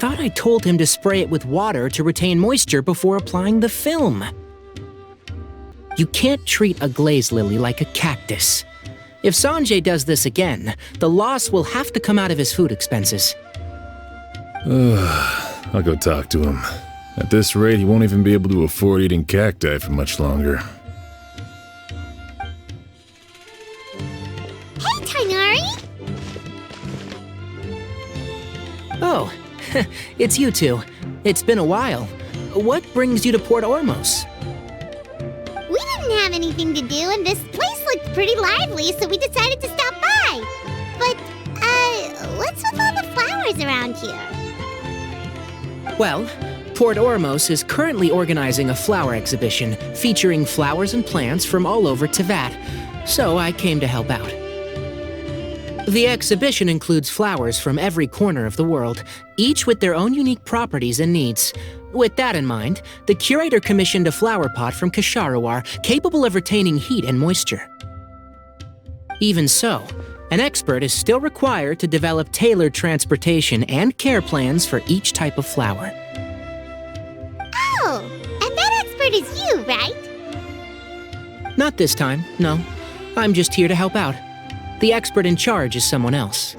thought I told him to spray it with water to retain moisture before applying the film. You can't treat a glaze lily like a cactus. If Sanjay does this again, the loss will have to come out of his food expenses. I'll go talk to him. At this rate, he won't even be able to afford eating cacti for much longer. Hey, Tighnari! Oh, it's you two. It's been a while. What brings you to Port Ormos? We didn't have anything to do, and this place looked pretty lively, so we decided to stop by. But, what's with all the flowers around here? Well, Port Ormos is currently organizing a flower exhibition featuring flowers and plants from all over Teyvat, so I came to help out. The exhibition includes flowers from every corner of the world, each with their own unique properties and needs. With that in mind, the curator commissioned a flower pot from Ksharuar capable of retaining heat and moisture. Even so, an expert is still required to develop tailored transportation and care plans for each type of flower. Oh, and that expert is you, right? Not this time, no. I'm just here to help out. The expert in charge is someone else.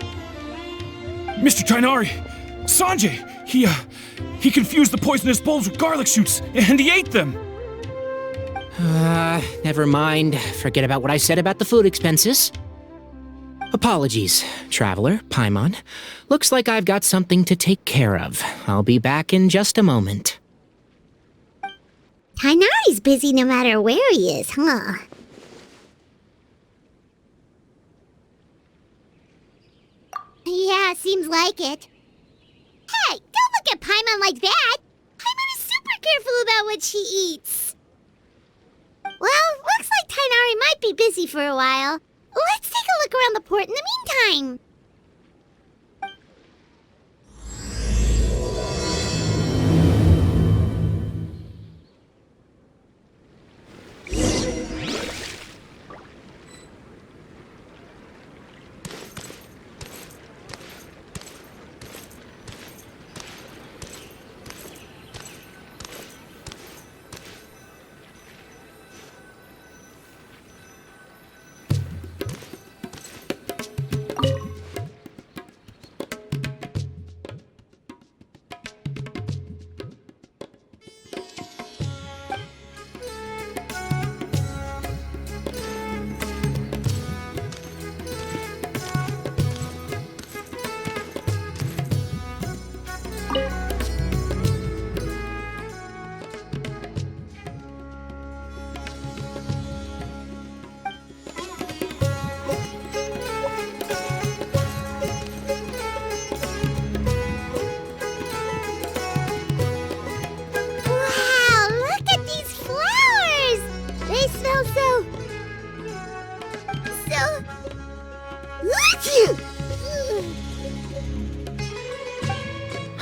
Mr. Tighnari! Sanjay! He confused the poisonous bulbs with garlic shoots, and he ate them! Never mind. Forget about what I said about the food expenses. Apologies, Traveler, Paimon. Looks like I've got something to take care of. I'll be back in just a moment. Tighnari's busy no matter where he is, huh? Yeah, seems like it. Hey, don't look at Paimon like that! Paimon is super careful about what she eats. Well, looks like Tighnari might be busy for a while. Let's take a look around the port in the meantime.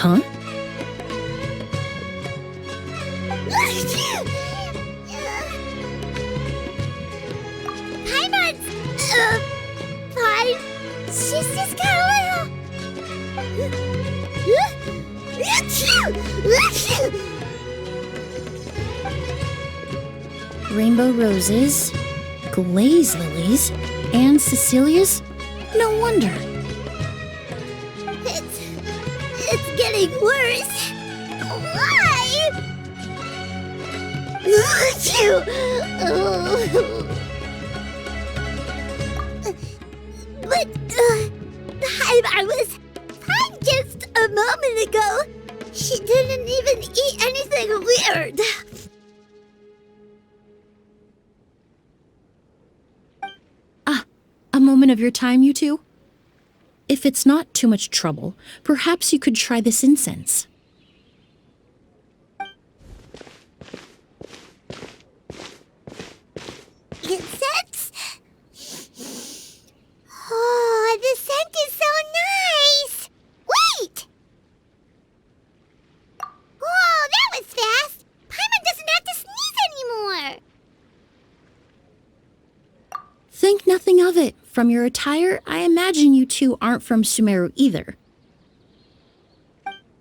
Huh? Paimon's fine. She's just got a little. Rainbow roses, glaze lilies, and Cecilia's? No wonder. It's getting worse. Why? But I was fine just a moment ago. She didn't even eat anything weird. A moment of your time, you two? If it's not too much trouble, perhaps you could try this incense. Incense? Oh, the scent is so nice! Wait! Whoa, that was fast! Paimon doesn't have to sneeze anymore! Think nothing of it. From your attire, I imagine you two aren't from Sumeru either.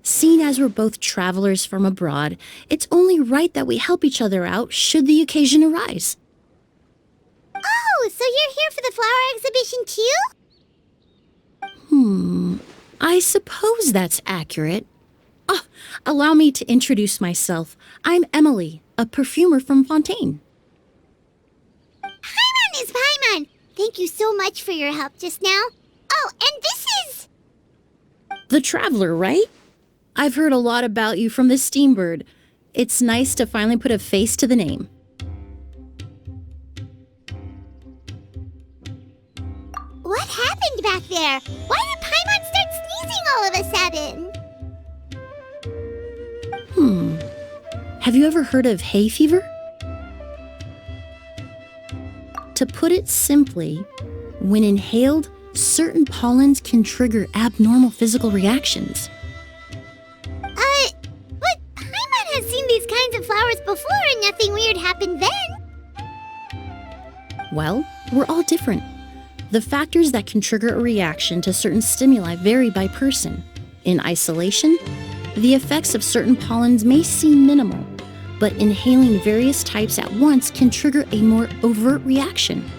Seeing as we're both travelers from abroad, it's only right that we help each other out should the occasion arise. Oh, so you're here for the flower exhibition too? I suppose that's accurate. Ah, allow me to introduce myself. I'm Emilie, a perfumer from Fontaine. Paimon is Paimon! Thank you so much for your help just now. Oh, and this is... The Traveler, right? I've heard a lot about you from the Steambird. It's nice to finally put a face to the name. What happened back there? Why did Paimon start sneezing all of a sudden? Have you ever heard of hay fever? To put it simply, when inhaled, certain pollens can trigger abnormal physical reactions. But Paimon has seen these kinds of flowers before and nothing weird happened then. Well, we're all different. The factors that can trigger a reaction to certain stimuli vary by person. In isolation, the effects of certain pollens may seem minimal, but inhaling various types at once can trigger a more overt reaction.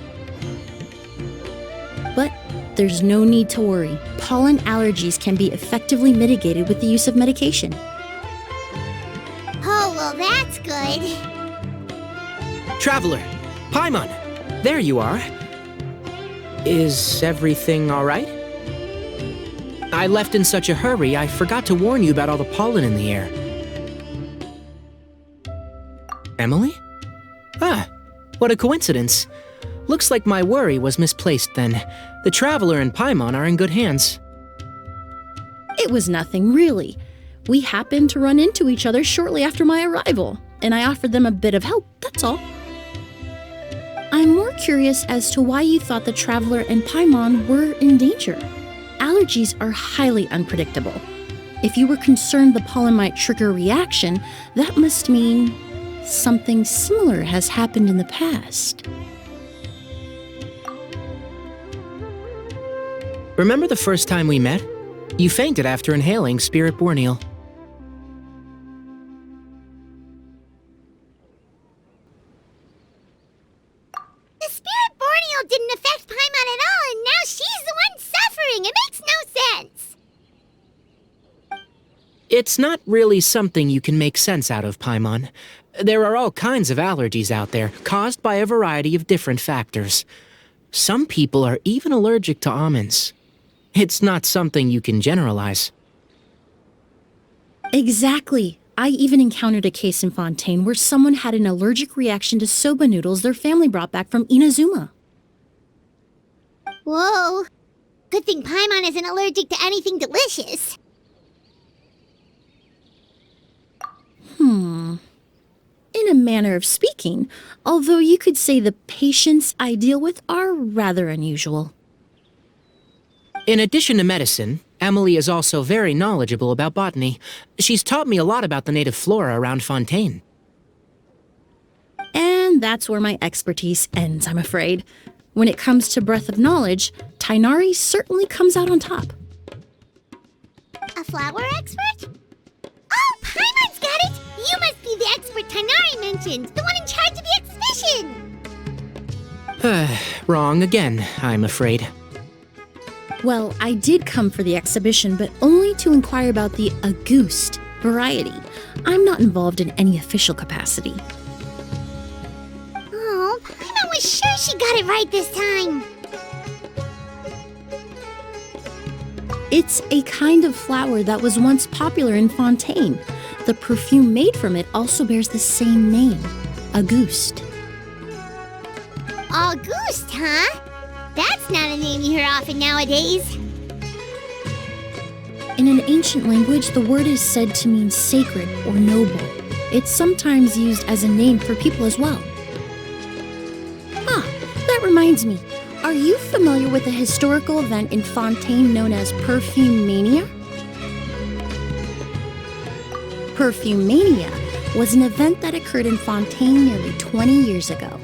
But there's no need to worry. Pollen allergies can be effectively mitigated with the use of medication. Oh, well, that's good. Traveler, Paimon, there you are. Is everything all right? I left in such a hurry, I forgot to warn you about all the pollen in the air. Emilie? Ah, what a coincidence. Looks like my worry was misplaced then. The Traveler and Paimon are in good hands. It was nothing, really. We happened to run into each other shortly after my arrival, and I offered them a bit of help, that's all. I'm more curious as to why you thought the Traveler and Paimon were in danger. Allergies are highly unpredictable. If you were concerned the pollen might trigger a reaction, that must mean something similar has happened in the past. Remember the first time we met? You fainted after inhaling Spirit Borneal. The Spirit Borneal didn't affect Paimon at all, and now she's the one suffering. It makes no sense. It's not really something you can make sense out of, Paimon. There are all kinds of allergies out there, caused by a variety of different factors. Some people are even allergic to almonds. It's not something you can generalize. Exactly. I even encountered a case in Fontaine where someone had an allergic reaction to soba noodles their family brought back from Inazuma. Whoa. Good thing Paimon isn't allergic to anything delicious. In a manner of speaking, although you could say the patients I deal with are rather unusual. In addition to medicine, Emilie is also very knowledgeable about botany. She's taught me a lot about the native flora around Fontaine. And that's where my expertise ends, I'm afraid. When it comes to breadth of knowledge, Tighnari certainly comes out on top. A flower expert? Oh, Paimon's got it! You must be the expert Tighnari mentioned, the one in charge of the exhibition! Wrong again, I'm afraid. Well, I did come for the exhibition, but only to inquire about the Auguste variety. I'm not involved in any official capacity. Oh, Paimon was sure she got it right this time. It's a kind of flower that was once popular in Fontaine. The perfume made from it also bears the same name, Auguste. Auguste, huh? That's not a name you hear often nowadays. In an ancient language, the word is said to mean sacred or noble. It's sometimes used as a name for people as well. Ah, that reminds me. Are you familiar with a historical event in Fontaine known as Perfumania? Perfumania was an event that occurred in Fontaine nearly 20 years ago.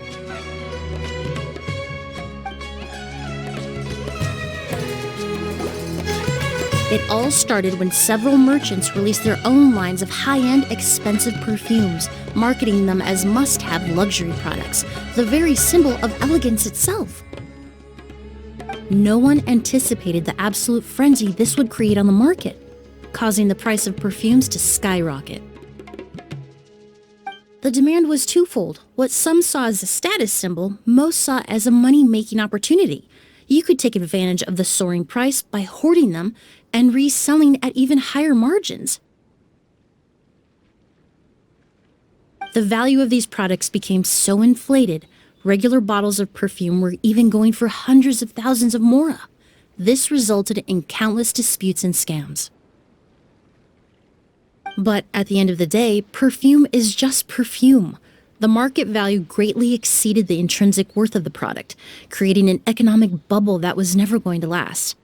It all started when several merchants released their own lines of high-end, expensive perfumes, marketing them as must-have luxury products, the very symbol of elegance itself. No one anticipated the absolute frenzy this would create on the market, causing the price of perfumes to skyrocket. The demand was twofold. What some saw as a status symbol, most saw as a money-making opportunity. You could take advantage of the soaring price by hoarding them and reselling at even higher margins. The value of these products became so inflated, regular bottles of perfume were even going for hundreds of thousands of mora. This resulted in countless disputes and scams. But at the end of the day, perfume is just perfume. The market value greatly exceeded the intrinsic worth of the product, creating an economic bubble that was never going to last.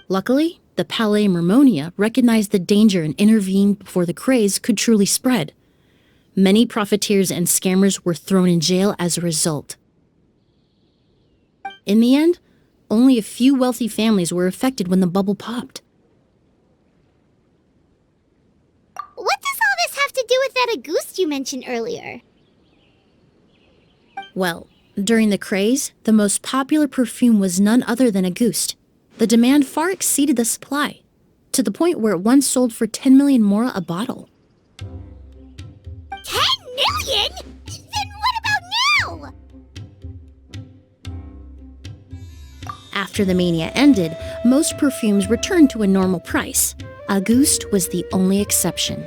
Luckily, the Palais Mermonia recognized the danger and intervened before the craze could truly spread. Many profiteers and scammers were thrown in jail as a result. In the end, only a few wealthy families were affected when the bubble popped. What does all this have to do with that Auguste you mentioned earlier? Well, during the craze, the most popular perfume was none other than Auguste. The demand far exceeded the supply, to the point where it once sold for 10 million mora a bottle. 10 million? Then what about now? After the mania ended, most perfumes returned to a normal price. Auguste was the only exception.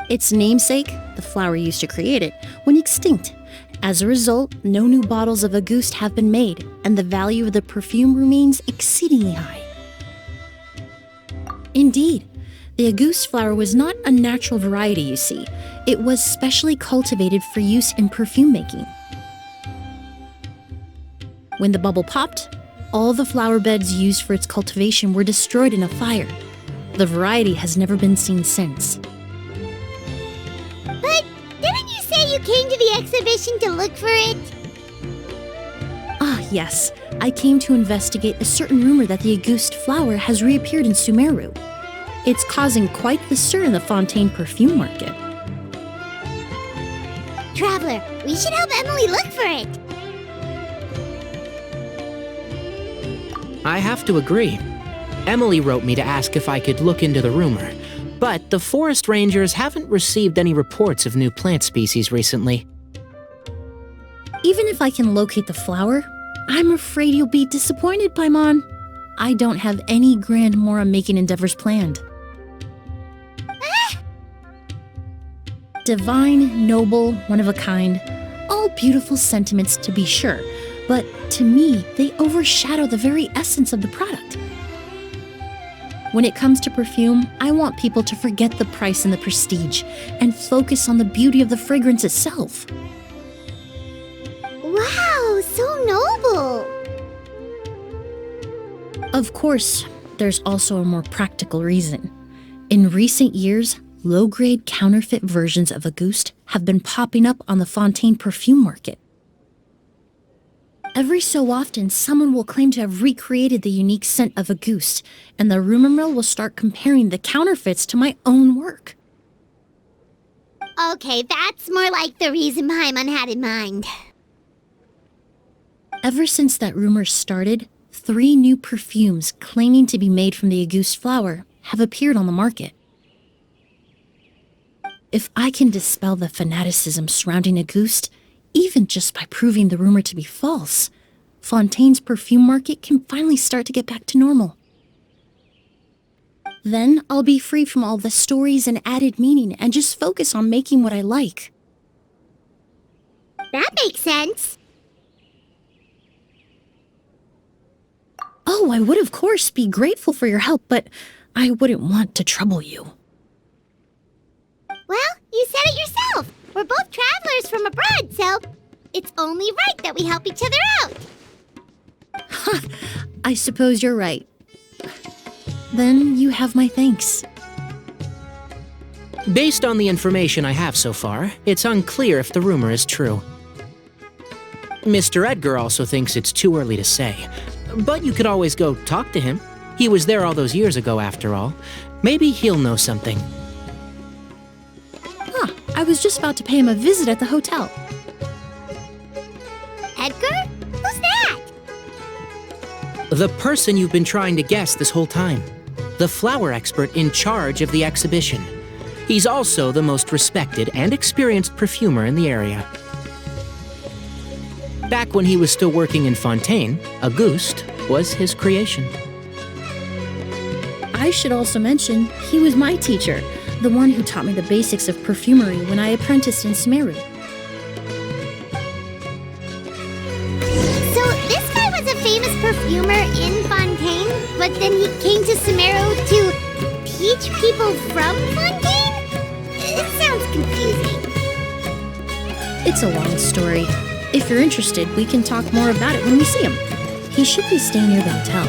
Its namesake, the flower used to create it, went extinct. As a result, no new bottles of Auguste have been made, and the value of the perfume remains exceedingly high. Indeed, the Auguste flower was not a natural variety, you see. It was specially cultivated for use in perfume making. When the bubble popped, all the flower beds used for its cultivation were destroyed in a fire. The variety has never been seen since. But didn't you say you came to the exhibition to look for it? Ah, yes. I came to investigate a certain rumor that the Auguste flower has reappeared in Sumeru. It's causing quite the stir in the fontaine perfume market. Traveler, we should help Emilie look for it. I have to agree. Emilie wrote me to ask if I could look into the rumor, but the forest rangers haven't received any reports of new plant species recently. Even if I can locate the flower, I'm afraid you'll be disappointed, Paimon. I don't have any grand mora-making endeavors planned. Divine, noble, one of a kind, all beautiful sentiments to be sure, but to me, they overshadow the very essence of the product. When it comes to perfume, I want people to forget the price and the prestige, and focus on the beauty of the fragrance itself. Wow, so noble. Of course, there's also a more practical reason. In recent years, low-grade counterfeit versions of Auguste have been popping up on the fontaine perfume market. Every so often, someone will claim to have recreated the unique scent of Auguste, and the rumor mill will start comparing the counterfeits to my own work. Okay, that's more like the reason Paimon had in mind. Ever since that rumor started, 3 new perfumes claiming to be made from the Auguste flower have appeared on the market. If I can dispel the fanaticism surrounding Auguste, even just by proving the rumor to be false, Fontaine's perfume market can finally start to get back to normal. Then I'll be free from all the stories and added meaning and just focus on making what I like. That makes sense. Oh, I would of course be grateful for your help, but I wouldn't want to trouble you. Well, you said it yourself. We're both travelers from abroad, so it's only right that we help each other out. I suppose you're right. Then you have my thanks. Based on the information I have so far, it's unclear if the rumor is true. Mr. Edgar also thinks it's too early to say, But you could always go talk to him. He was there all those years ago, after all. Maybe he'll know something. Huh, I was just about to pay him a visit at the hotel. Edgar? Who's that? The person you've been trying to guess this whole time. The flower expert in charge of the exhibition. He's also the most respected and experienced perfumer in the area. Back when he was still working in Fontaine, Auguste was his creation. I should also mention, he was my teacher, the one who taught me the basics of perfumery when I apprenticed in Sumeru. So this guy was a famous perfumer in Fontaine, but then he came to Sumeru to teach people from Fontaine? It sounds confusing. It's a long story. If you're interested, we can talk more about it when we see him. He should be staying near the hotel.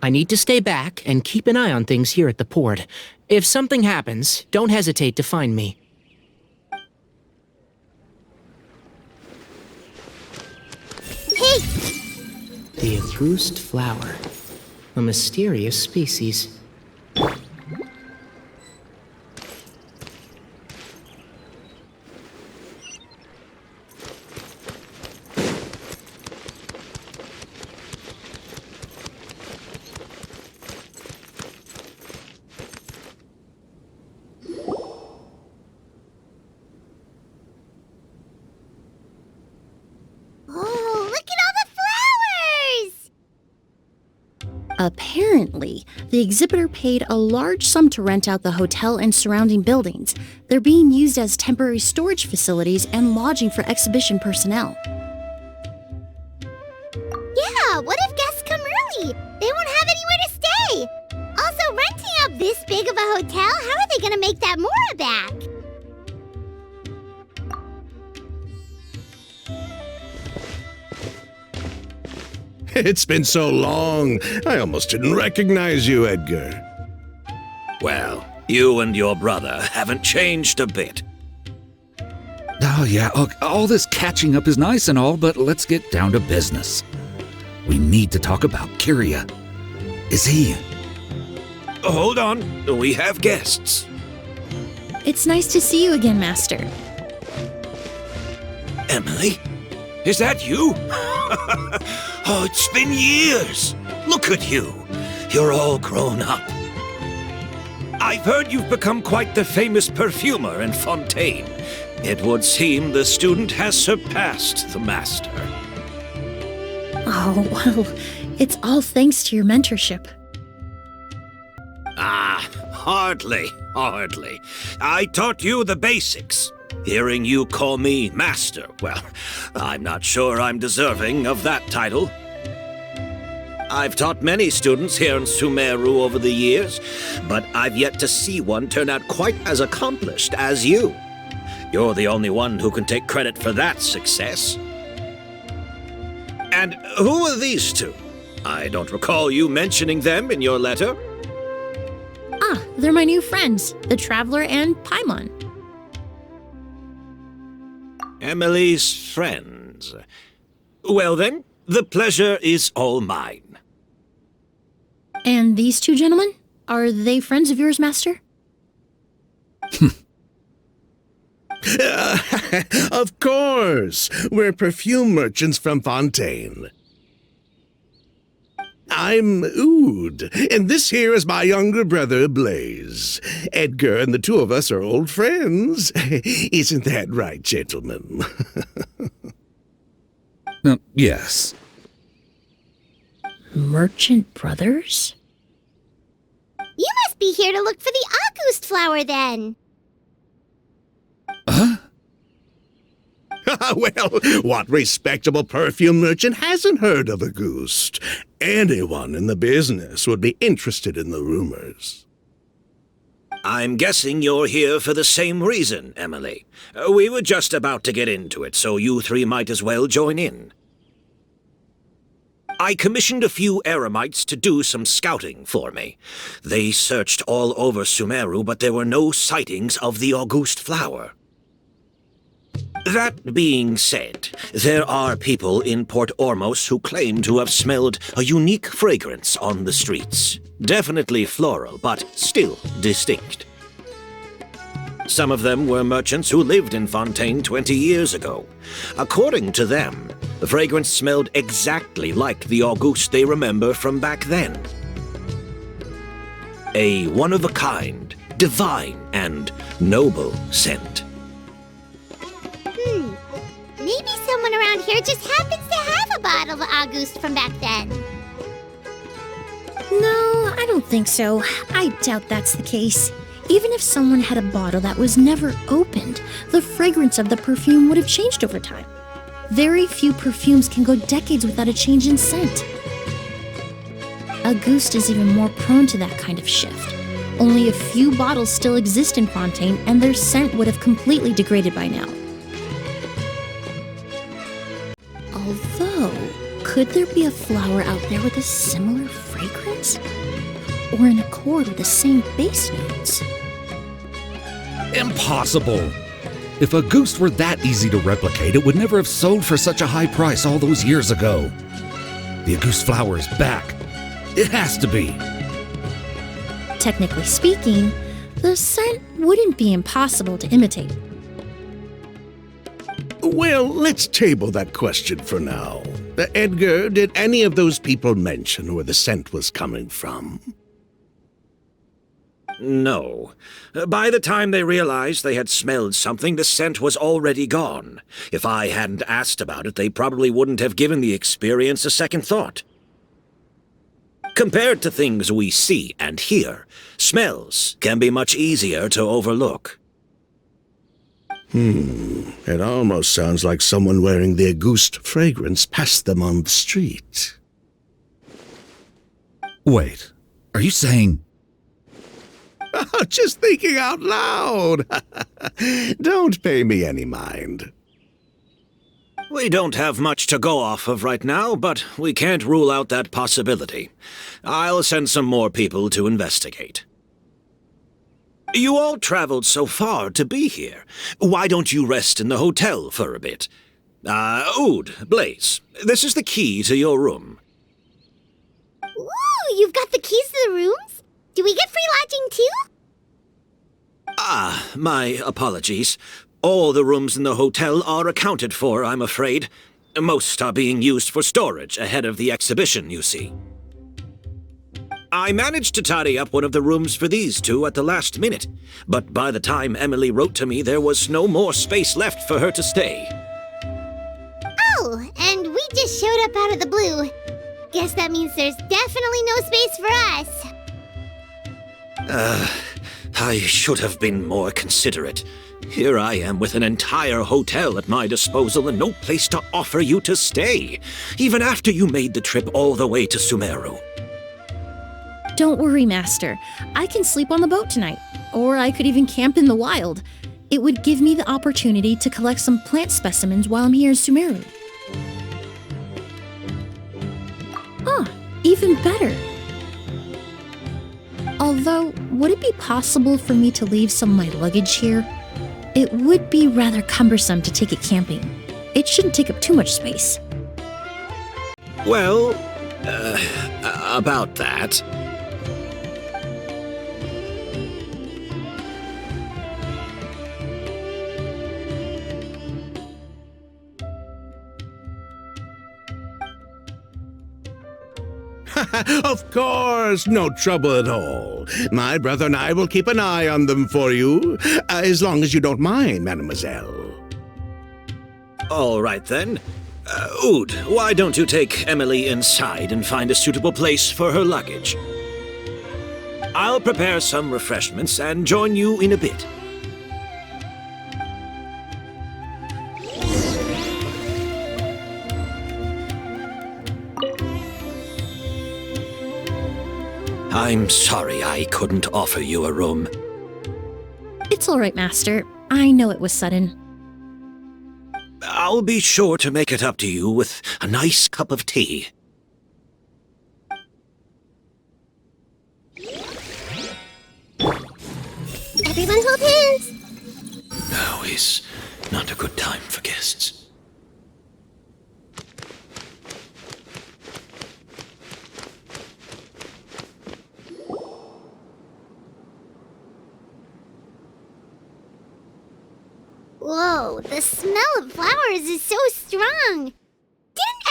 I need to stay back and keep an eye on things here at the port. If something happens, don't hesitate to find me. Hey! The Auguste flower. A mysterious species. Oh, look at all the flowers! Apparently, the exhibitor paid a large sum to rent out the hotel and surrounding buildings. They're being used as temporary storage facilities and lodging for exhibition personnel. Yeah, what if guests come early? They won't have anywhere to stay. Also, renting out this big of a hotel, how are they gonna make that more back? It's been so long, I almost didn't recognize you, Edgar. Well, you and your brother haven't changed a bit. Oh, yeah, all this catching up is nice and all, but let's get down to business. We need to talk about Kyria. Is he... Hold on, we have guests. It's nice to see you again, Master. Emilie? Is that you? Oh, it's been years. Look at you. You're all grown up. I've heard you've become quite the famous perfumer in Fontaine. It would seem the student has surpassed the master. Oh, well, it's all thanks to your mentorship. Ah, hardly. I taught you the basics. Hearing you call me master, well, I'm not sure I'm deserving of that title. I've taught many students here in Sumeru over the years, but I've yet to see one turn out quite as accomplished as you. You're the only one who can take credit for that success. And who are these two? I don't recall you mentioning them in your letter. Ah, they're my new friends, the Traveler and Paimon. Emilie's friends. Well then, the pleasure is all mine. And these two gentlemen? Are they friends of yours, Master? Of course! We're perfume merchants from Fontaine. I'm Oud, and this here is my younger brother, Blaze. Edgar and the two of us are old friends. Isn't that right, gentlemen? Yes. Merchant brothers? You must be here to look for the Auguste flower, then. Huh? Well, what respectable perfume merchant hasn't heard of Auguste? Anyone in the business would be interested in the rumors. I'm guessing you're here for the same reason, Emilie. We were just about to get into it, so you three might as well join in. I commissioned a few eremites to do some scouting for me. They searched all over Sumeru, but there were no sightings of the August flower. That being said, there are people in Port Ormos who claim to have smelled a unique fragrance on the streets. Definitely floral, but still distinct. Some of them were merchants who lived in Fontaine 20 years ago. According to them, the fragrance smelled exactly like the August they remember from back then. A one-of-a-kind, divine, and noble scent. Maybe someone around here just happens to have a bottle of August from back then. No, I don't think so. I doubt that's the case. Even if someone had a bottle that was never opened, the fragrance of the perfume would have changed over time. Very few perfumes can go decades without a change in scent. August is even more prone to that kind of shift. Only a few bottles still exist in Fontaine, and their scent would have completely degraded by now. Although, could there be a flower out there with a similar fragrance? Or in accord with the same base notes? Impossible! If a goose were that easy to replicate, it would never have sold for such a high price all those years ago. The August flower is back. It has to be. Technically speaking, the scent wouldn't be impossible to imitate. Well, let's table that question for now. Edgar, did any of those people mention where the scent was coming from? No. By the time they realized they had smelled something, the scent was already gone. If I hadn't asked about it, they probably wouldn't have given the experience a second thought. Compared to things we see and hear, smells can be much easier to overlook. It almost sounds like someone wearing the August fragrance passed them on the street. Wait, are you saying... Just thinking out loud. Don't pay me any mind. We don't have much to go off of right now, but we can't rule out that possibility. I'll send some more people to investigate. You all traveled so far to be here. Why don't you rest in the hotel for a bit? Oud, Blaze, this is the key to your room. Ooh, you've got the keys to the rooms? Do we get free lodging too? My apologies. All the rooms in the hotel are accounted for, I'm afraid. Most are being used for storage ahead of the exhibition, you see. I managed to tidy up one of the rooms for these two at the last minute, but by the time Emilie wrote to me, there was no more space left for her to stay. Oh, and we just showed up out of the blue. Guess that means there's definitely no space for us. I should have been more considerate. Here I am with an entire hotel at my disposal and no place to offer you to stay, even after you made the trip all the way to Sumeru. Don't worry, Master. I can sleep on the boat tonight, or I could even camp in the wild. It would give me the opportunity to collect some plant specimens while I'm here in Sumeru. Even better. Although, would it be possible for me to leave some of my luggage here? It would be rather cumbersome to take it camping. It shouldn't take up too much space. Well, about that. Of course, no trouble at all. My brother and I will keep an eye on them for you, as long as you don't mind, mademoiselle. All right, then. Oud, why don't you take Emilie inside and find a suitable place for her luggage? I'll prepare some refreshments and join you in a bit. I'm sorry I couldn't offer you a room. It's all right, Master. I know it was sudden. I'll be sure to make it up to you with a nice cup of tea. Everyone hold hands. Now is not a good time for guests. Whoa, the smell of flowers is so strong. Didn't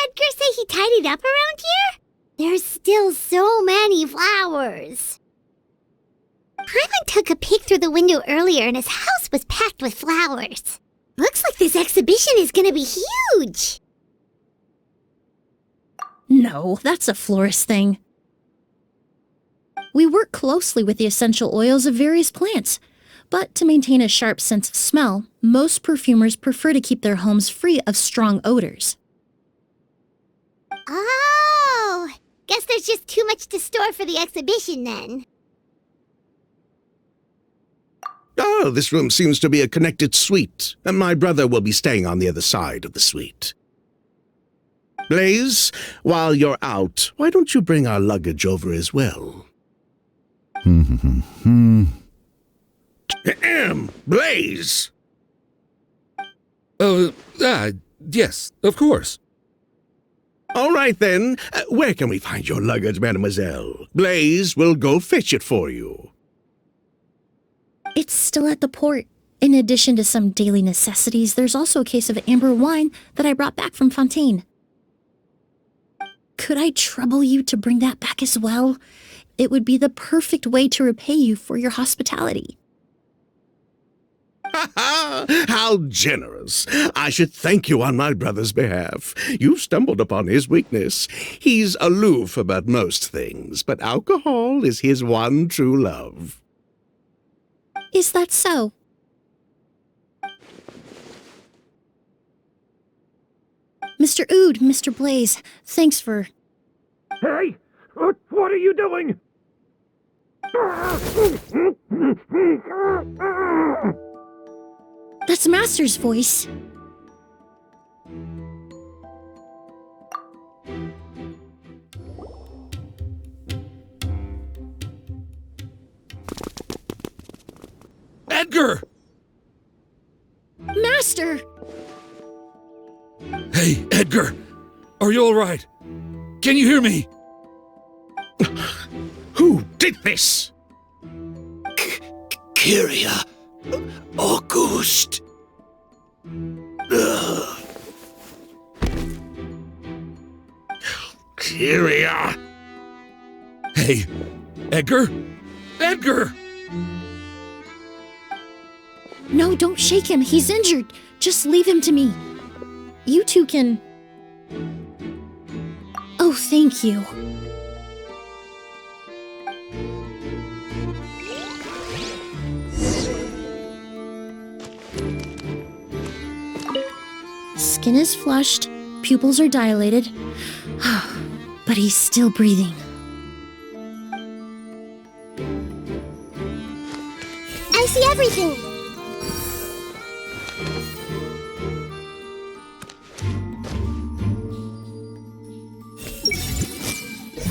Edgar say he tidied up around here? There's still so many flowers. Paimon took a peek through the window earlier and his house was packed with flowers. Looks like this exhibition is gonna be huge. No, that's a florist thing. We work closely with the essential oils of various plants, but to maintain a sharp sense of smell, most perfumers prefer to keep their homes free of strong odors. Oh, guess there's just too much to store for the exhibition then. Oh, this room seems to be a connected suite, and my brother will be staying on the other side of the suite. Blaze, while you're out, why don't you bring our luggage over as well? Blaze! Yes, of course. All right then, where can we find your luggage, mademoiselle? Blaze will go fetch it for you. It's still at the port. In addition to some daily necessities, there's also a case of amber wine that I brought back from Fontaine. Could I trouble you to bring that back as well? It would be the perfect way to repay you for your hospitality. Ha ha! How generous! I should thank you on my brother's behalf. You stumbled upon his weakness. He's aloof about most things, but alcohol is his one true love. Is that so? Mr. Ood, Mr. Blaze, thanks for... Hey! What are you doing? That's Master's voice. Edgar! Master! Hey, Edgar! Are you all right? Can you hear me? Who did this? Kyria. August. Kyria! Hey, Edgar? Edgar! No, don't shake him. He's injured. Just leave him to me. You two can... Oh, thank you. Skin is flushed, pupils are dilated, but he's still breathing. I see everything.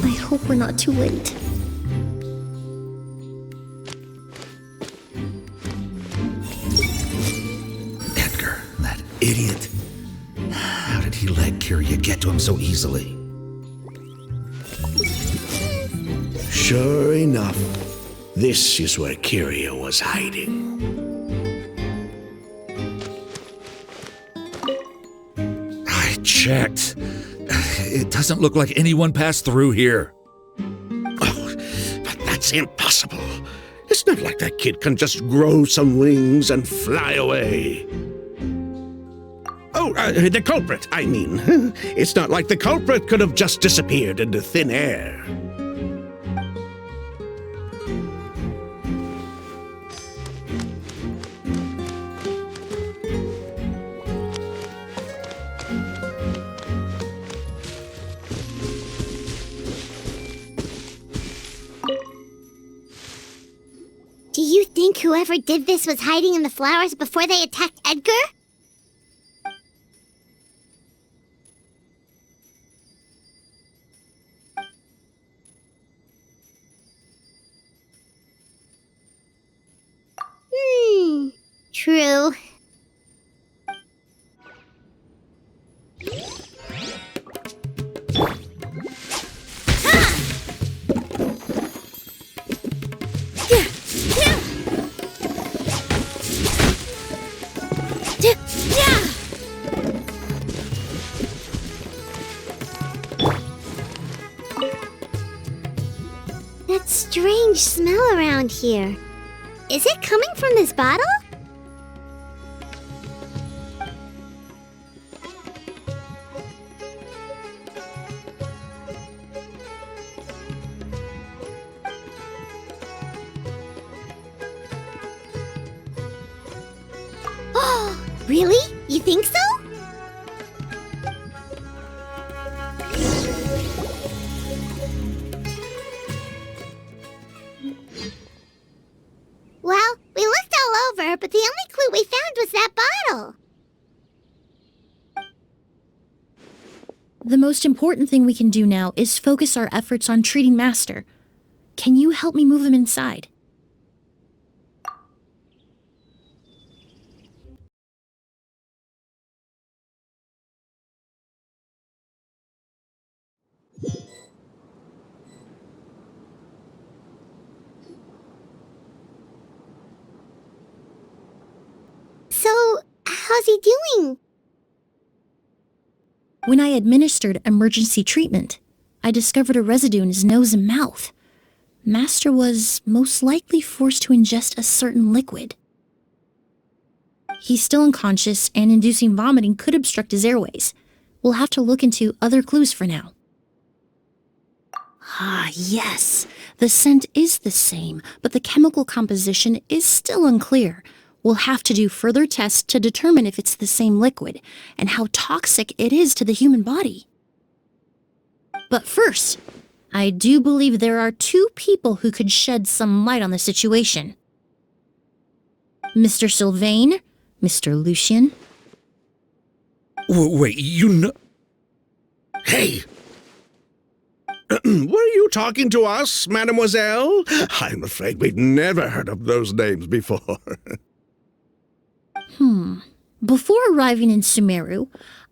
I hope we're not too late. Edgar, that idiot. How did he let Kyria get to him so easily? Sure enough, this is where Kyria was hiding. I checked. It doesn't look like anyone passed through here. Oh, but that's impossible. It's not like that kid can just grow some wings and fly away. Oh, the culprit, I mean. It's not like the culprit could have just disappeared into thin air. Do you think think whoever did this was hiding in the flowers before they attacked Edgar? True. That strange smell around here. Is it coming from this bottle? Oh, really? You think so? Well, we looked all over, but the only clue we found was that bottle. The most important thing we can do now is focus our efforts on treating Master. Can you help me move him inside? So, how's he doing? When I administered emergency treatment, I discovered a residue in his nose and mouth. Master was most likely forced to ingest a certain liquid. He's still unconscious, and inducing vomiting could obstruct his airways. We'll have to look into other clues for now. Ah, yes. The scent is the same, but the chemical composition is still unclear. We'll have to do further tests to determine if it's the same liquid and how toxic it is to the human body. But first, I do believe there are two people who could shed some light on the situation. Mr. Sylvain, Mr. Lucien. Wait, you know... Hey! Were you talking to us, mademoiselle? I'm afraid we've never heard of those names before. Before arriving in Sumeru,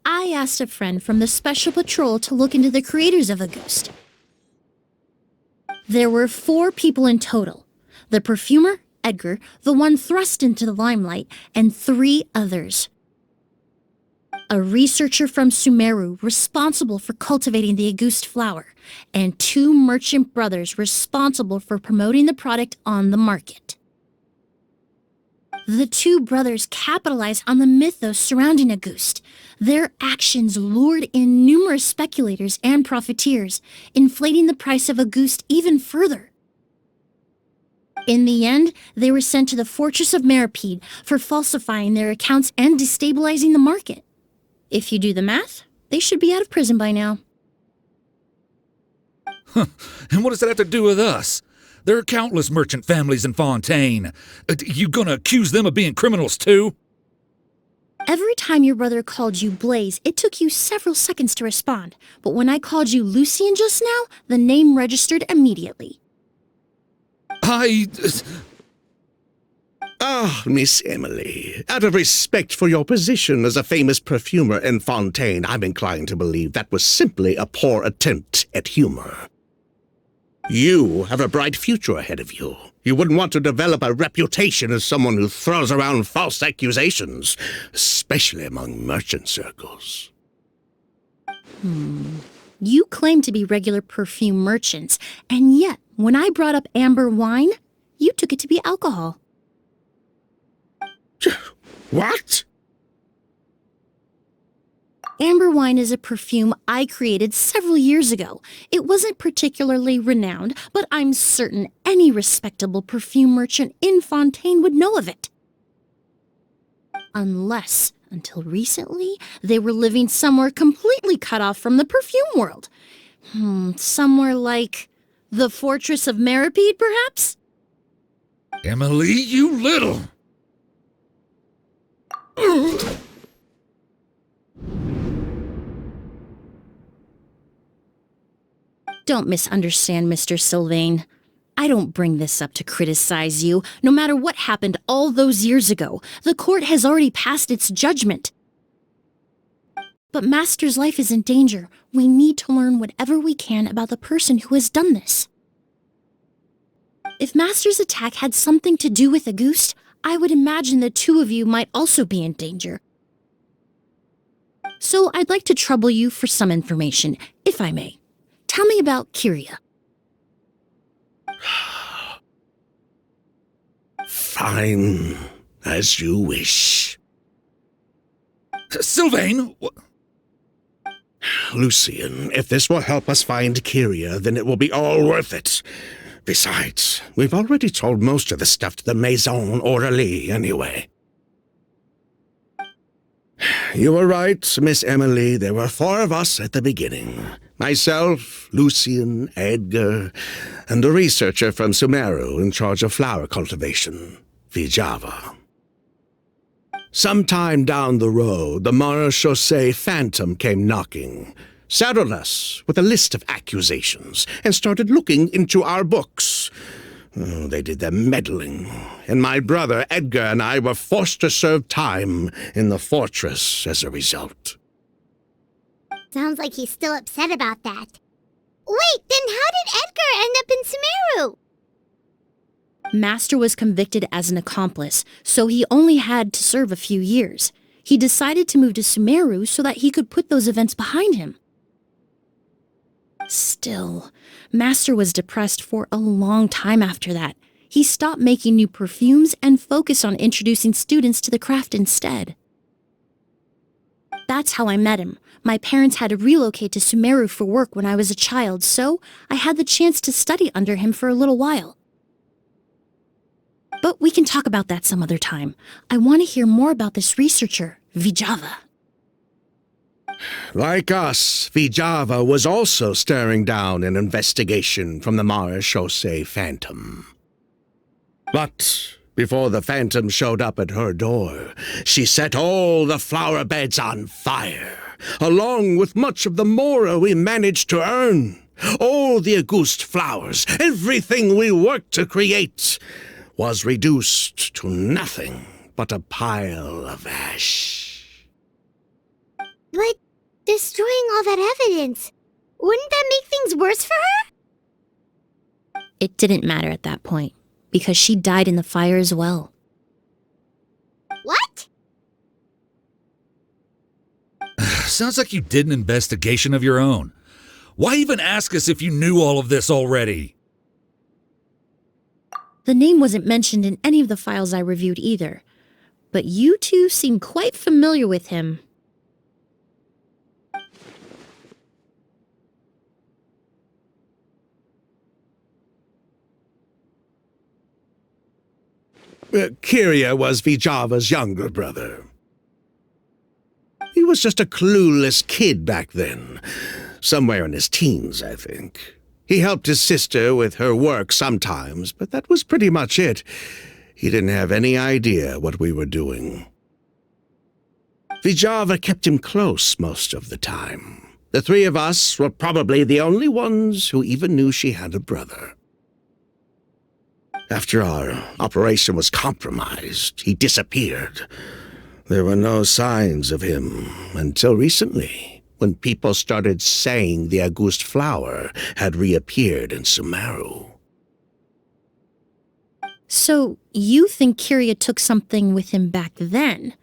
I asked a friend from the Special Patrol to look into the creators of Auguste. There were 4 people in total. The perfumer, Edgar, the one thrust into the limelight, and 3 others. A researcher from Sumeru responsible for cultivating the Auguste flower, and 2 merchant brothers responsible for promoting the product on the market. The 2 brothers capitalized on the mythos surrounding Auguste. Their actions lured in numerous speculators and profiteers, inflating the price of Auguste even further. In the end, they were sent to the Fortress of Meripede for falsifying their accounts and destabilizing the market. If you do the math, they should be out of prison by now. And what does that have to do with us? There are countless merchant families in Fontaine. You gonna accuse them of being criminals too? Every time your brother called you Blaze, it took you several seconds to respond. But when I called you Lucien just now, the name registered immediately. Miss Emilie, out of respect for your position as a famous perfumer in Fontaine, I'm inclined to believe that was simply a poor attempt at humor. You have a bright future ahead of you. You wouldn't want to develop a reputation as someone who throws around false accusations, especially among merchant circles. You claim to be regular perfume merchants, and yet, when I brought up amber wine, you took it to be alcohol. What? Amber wine is a perfume I created several years ago. It wasn't particularly renowned, but I'm certain any respectable perfume merchant in Fontaine would know of it. Unless, until recently, they were living somewhere completely cut off from the perfume world. Somewhere like the Fortress of Meripede, perhaps? Emilie, you little... Don't misunderstand, Mr. Sylvain. I don't bring this up to criticize you. No matter what happened all those years ago, the court has already passed its judgment. But Master's life is in danger. We need to learn whatever we can about the person who has done this. If Master's attack had something to do with Auguste, I would imagine the two of you might also be in danger. So I'd like to trouble you for some information, if I may. Tell me about Kyria. Fine, as you wish. Sylvain! Lucien, if this will help us find Kyria, then it will be all worth it. Besides, we've already told most of the stuff to the Maison Orally anyway. You were right, Miss Emilie. There were 4 of us at the beginning. Myself, Lucien, Edgar, and a researcher from Sumeru in charge of flower cultivation, Vijava. Sometime down the road, the Marechaussee Phantom came knocking, saddled us with a list of accusations, and started looking into our books. Oh, they did their meddling, and my brother Edgar and I were forced to serve time in the fortress as a result. Sounds like he's still upset about that. Wait, then how did Edgar end up in Sumeru? Master was convicted as an accomplice, so he only had to serve a few years. He decided to move to Sumeru so that he could put those events behind him. Still, Master was depressed for a long time after that. He stopped making new perfumes and focused on introducing students to the craft instead. That's how I met him. My parents had to relocate to Sumeru for work when I was a child, so I had the chance to study under him for a little while. But we can talk about that some other time. I want to hear more about this researcher, Vijava. Like us, Vijava was also staring down an investigation from the Marechaussee Phantom. But before the Phantom showed up at her door, she set all the flower beds on fire, along with much of the mora we managed to earn. All the Auguste flowers, everything we worked to create, was reduced to nothing but a pile of ash. But destroying all that evidence, wouldn't that make things worse for her? It didn't matter at that point, because she died in the fire as well. What? Sounds like you did an investigation of your own. Why even ask us if you knew all of this already? The name wasn't mentioned in any of the files I reviewed either, but you two seem quite familiar with him. Kyria was Vijava's younger brother. He was just a clueless kid back then, somewhere in his teens, I think. He helped his sister with her work sometimes, but that was pretty much it. He didn't have any idea what we were doing. Vijava kept him close most of the time. The 3 of us were probably the only ones who even knew she had a brother. After our operation was compromised, he disappeared. There were no signs of him until recently, when people started saying the Auguste flower had reappeared in Sumeru. So, you think Kyria took something with him back then?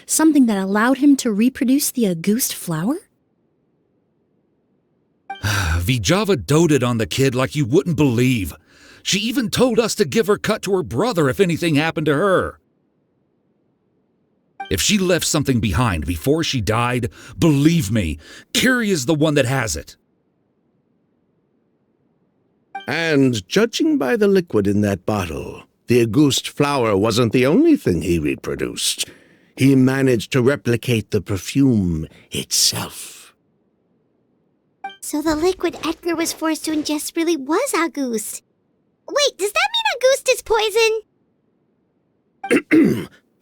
Something that allowed him to reproduce the Auguste flower? Vijava doted on the kid like you wouldn't believe. She even told us to give her cut to her brother if anything happened to her. If she left something behind before she died, believe me, Kyria's the one that has it. And judging by the liquid in that bottle, the Auguste flower wasn't the only thing he reproduced. He managed to replicate the perfume itself. So the liquid Edgar was forced to ingest really was Auguste. Wait, does that mean Auguste is poison?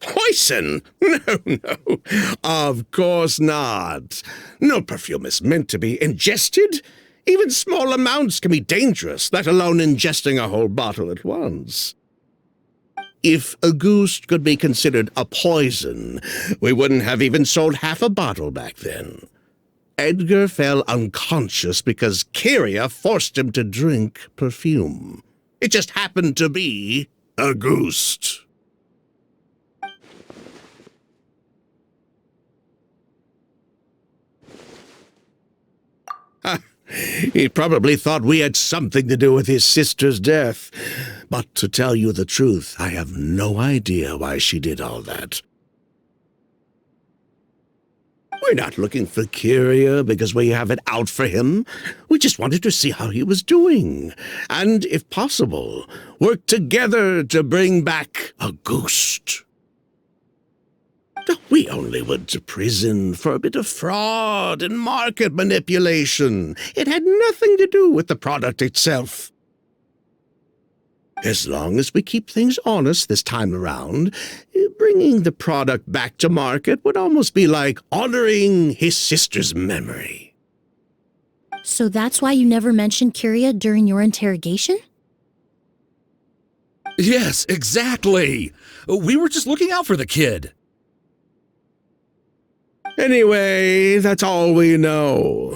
Poison? No. Of course not. No perfume is meant to be ingested. Even small amounts can be dangerous, let alone ingesting a whole bottle at once. If a goose could be considered a poison, we wouldn't have even sold half a bottle back then. Edgar fell unconscious because Kyria forced him to drink perfume. It just happened to be a goose. He probably thought we had something to do with his sister's death. But to tell you the truth, I have no idea why she did all that. We're not looking for Kyria because we have it out for him. We just wanted to see how he was doing. And, if possible, work together to bring back a ghost. We only went to prison for a bit of fraud and market manipulation. It had nothing to do with the product itself. As long as we keep things honest this time around, bringing the product back to market would almost be like honoring his sister's memory. So that's why you never mentioned Kyria during your interrogation? Yes, exactly. We were just looking out for the kid. Anyway, that's all we know.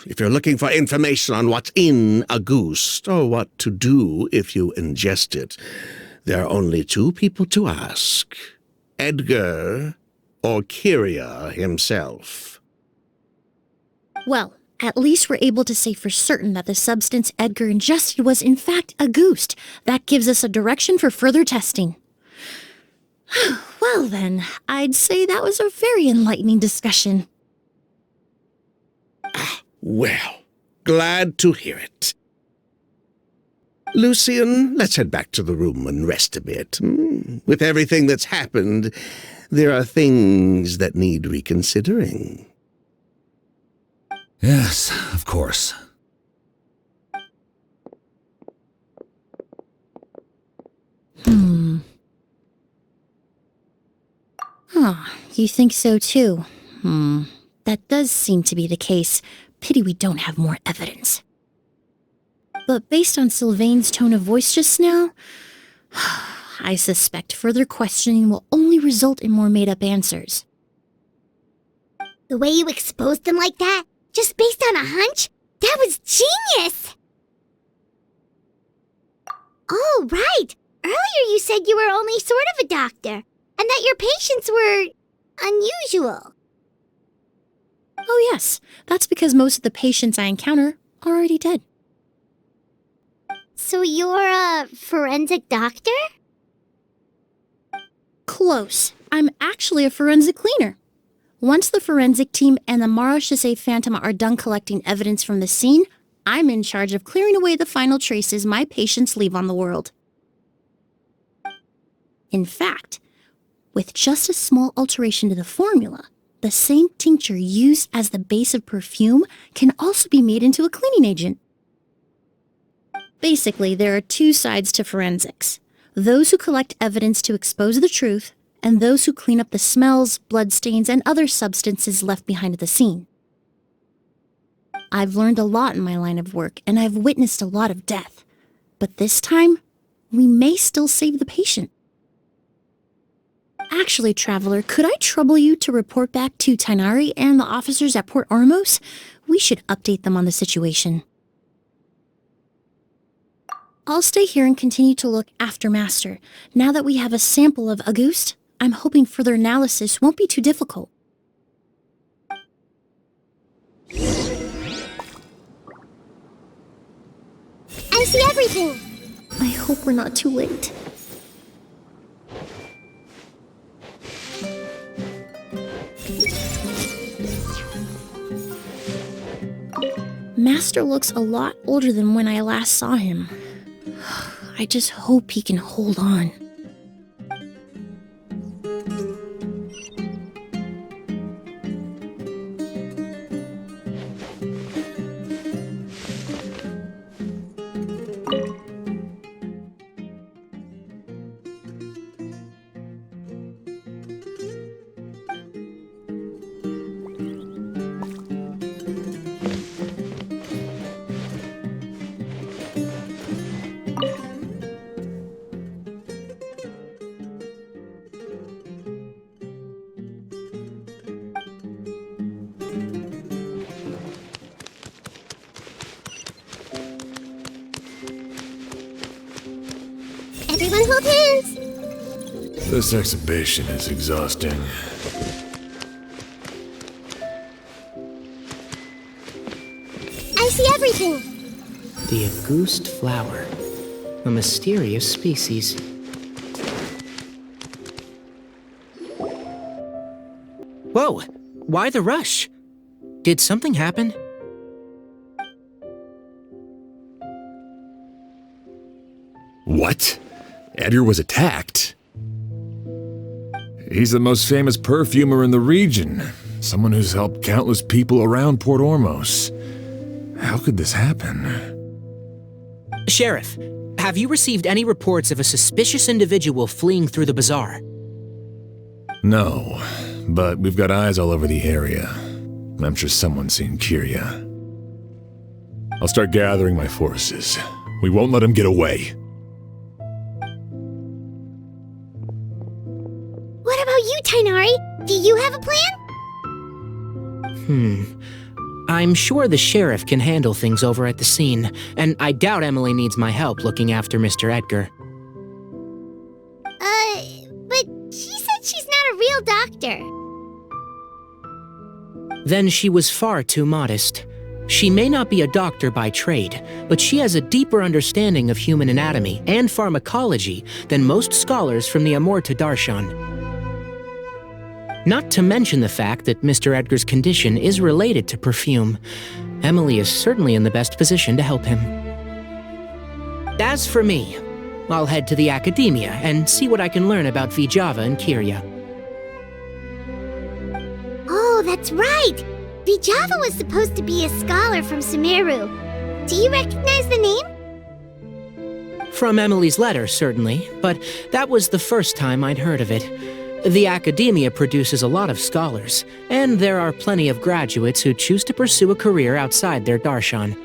If you're looking for information on what's in a goose, or what to do if you ingest it, there are only two people to ask. Edgar or Kyria himself. Well, at least we're able to say for certain that the substance Edgar ingested was in fact a goose. That gives us a direction for further testing. Well then, I'd say that was a very enlightening discussion. Well, glad to hear it. Lucian, let's head back to the room and rest a bit. With everything that's happened, there are things that need reconsidering. Yes, of course. You think so too? That does seem to be the case. Pity we don't have more evidence. But based on Sylvain's tone of voice just now, I suspect further questioning will only result in more made-up answers. The way you exposed them like that, just based on a hunch, that was genius! Oh, right! Earlier you said you were only sort of a doctor, and that your patients were unusual. Oh yes, that's because most of the patients I encounter are already dead. So you're a forensic doctor? Close. I'm actually a forensic cleaner. Once the forensic team and the Marachese Phantom are done collecting evidence from the scene, I'm in charge of clearing away the final traces my patients leave on the world. In fact, with just a small alteration to the formula, the same tincture used as the base of perfume can also be made into a cleaning agent. Basically, there are two sides to forensics. Those who collect evidence to expose the truth, and those who clean up the smells, bloodstains, and other substances left behind at the scene. I've learned a lot in my line of work, and I've witnessed a lot of death. But this time, we may still save the patient. Actually, Traveler, could I trouble you to report back to Tighnari and the officers at Port Ormos? We should update them on the situation. I'll stay here and continue to look after Master. Now that we have a sample of Auguste, I'm hoping further analysis won't be too difficult. I see everything! I hope we're not too late. Master looks a lot older than when I last saw him. I just hope he can hold on. hold hands. This exhibition is exhausting. I see everything. The Auguste flower. A mysterious species. Whoa! Why the rush? Did something happen? What? Edgar was attacked? He's the most famous perfumer in the region. Someone who's helped countless people around Port Ormos. How could this happen? Sheriff, have you received any reports of a suspicious individual fleeing through the bazaar? No, but we've got eyes all over the area. I'm sure someone's seen Kiria. I'll start gathering my forces. We won't let him get away. What about you, Tighnari? Do you have a plan? I'm sure the sheriff can handle things over at the scene, and I doubt Emilie needs my help looking after Mr. Edgar. But she said she's not a real doctor. Then she was far too modest. She may not be a doctor by trade, but she has a deeper understanding of human anatomy and pharmacology than most scholars from the Amorta Darshan. Not to mention the fact that Mr. Edgar's condition is related to perfume. Emilie is certainly in the best position to help him. As for me, I'll head to the Akademiya and see what I can learn about Vijava and Kiria. Oh, that's right! Vijava was supposed to be a scholar from Sumeru. Do you recognize the name? From Emilie's letter, certainly, but that was the first time I'd heard of it. The Akademiya produces a lot of scholars, and there are plenty of graduates who choose to pursue a career outside their darshan.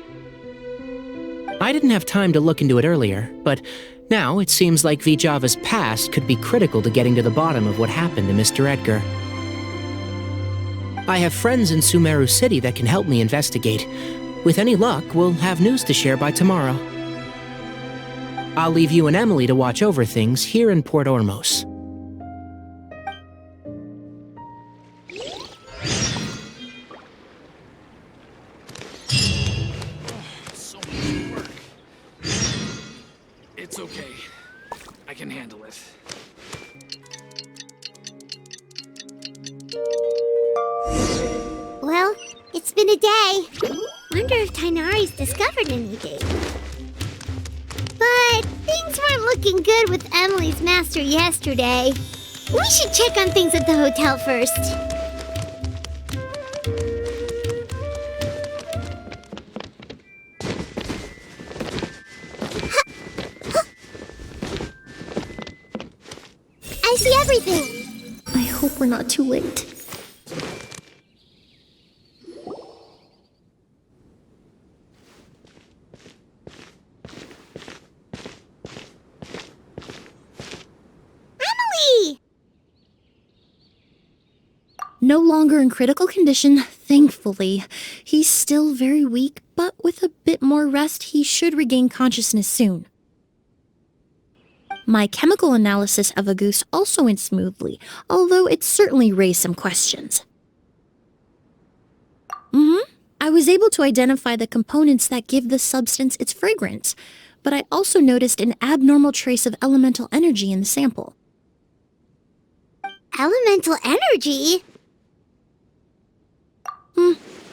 I didn't have time to look into it earlier, but now it seems like Vijava's past could be critical to getting to the bottom of what happened to Mr. Edgar. I have friends in Sumeru City that can help me investigate. With any luck, we'll have news to share by tomorrow. I'll leave you and Emilie to watch over things here in Port Ormos. So much work. It's okay. I can handle it. Well, it's been a day. Wonder if Tighnari's discovered anything. But things weren't looking good with Emilie's master yesterday. We should check on things at the hotel first. I see everything. I hope we're not too late. Emilie! No longer in critical condition, thankfully. He's still very weak, but with a bit more rest, he should regain consciousness soon. My chemical analysis of Auguste also went smoothly, although it certainly raised some questions. I was able to identify the components that give the substance its fragrance, but I also noticed an abnormal trace of elemental energy in the sample. Elemental energy?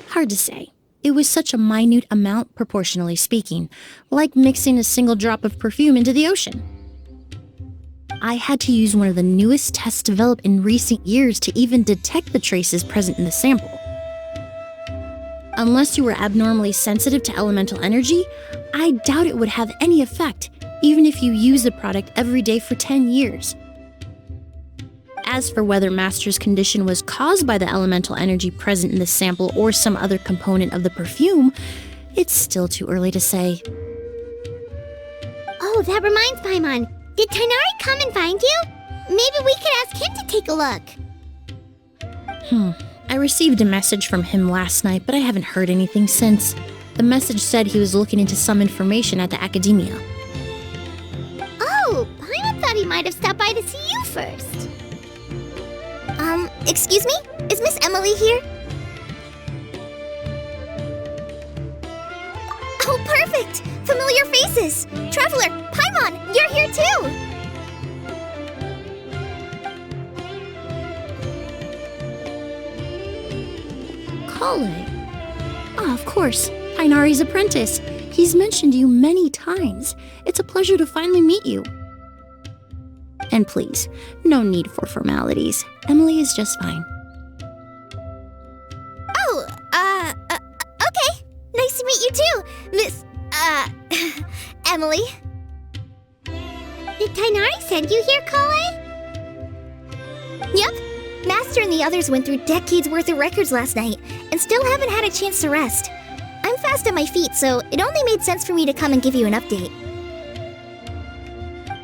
Hard to say. It was such a minute amount, proportionally speaking, like mixing a single drop of perfume into the ocean. I had to use one of the newest tests developed in recent years to even detect the traces present in the sample. Unless you were abnormally sensitive to elemental energy, I doubt it would have any effect, even if you use the product every day for 10 years. As for whether Master's condition was caused by the elemental energy present in the sample or some other component of the perfume, it's still too early to say. Oh, that reminds Paimon. Did Tighnari come and find you? Maybe we could ask him to take a look. I received a message from him last night, but I haven't heard anything since. The message said he was looking into some information at the Akademiya. Oh, Paimon thought might have stopped by to see you first. Excuse me? Is Miss Emilie here? Oh, perfect! Familiar faces! Traveler, Paimon, you're here too! Collei. Ah, of course. Tighnari's apprentice. He's mentioned you many times. It's a pleasure to finally meet you. And please, no need for formalities. Emilie is just fine. Oh, okay. Nice to meet you too, Miss, Emilie. Did Tighnari send you here, Collei? Yep. Master and the others went through decades worth of records last night and still haven't had a chance to rest. I'm fast on my feet, so it only made sense for me to come and give you an update.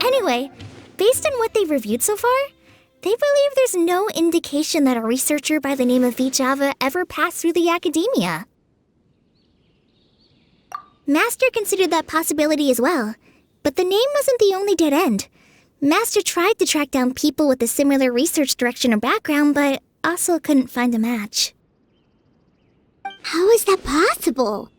Anyway, based on what they've reviewed so far, they believe there's no indication that a researcher by the name of Vijava ever passed through the Akademiya. Master considered that possibility as well, but the name wasn't the only dead end. Master tried to track down people with a similar research direction or background, but also couldn't find a match. How is that possible?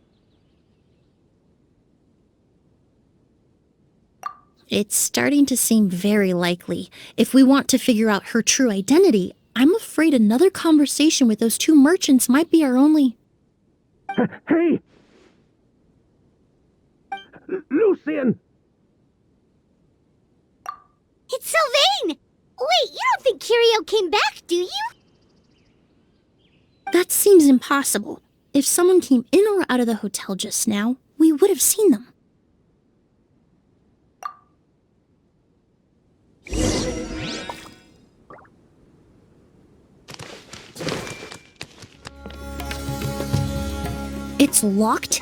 It's starting to seem very likely. If we want to figure out her true identity, I'm afraid another conversation with those two merchants might be our only... Hey! Lucian! It's Sylvain! Wait, you don't think Kirio came back, do you? That seems impossible. If someone came in or out of the hotel just now, we would have seen them. It's locked?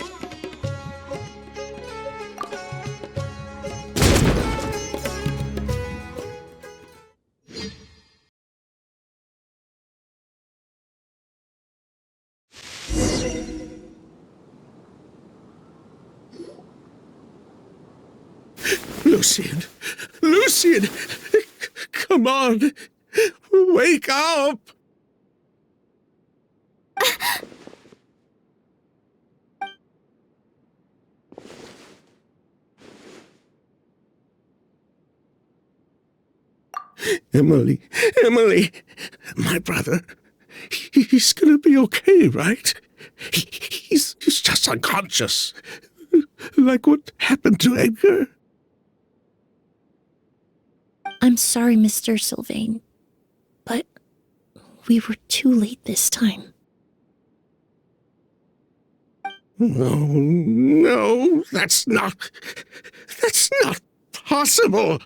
Lucian! Lucian! Come on! Wake up! Emilie, my brother, he's gonna be okay, right? He's just unconscious. Like what happened to Edgar? I'm sorry, Mr. Sylvain, but we were too late this time. No, that's not possible.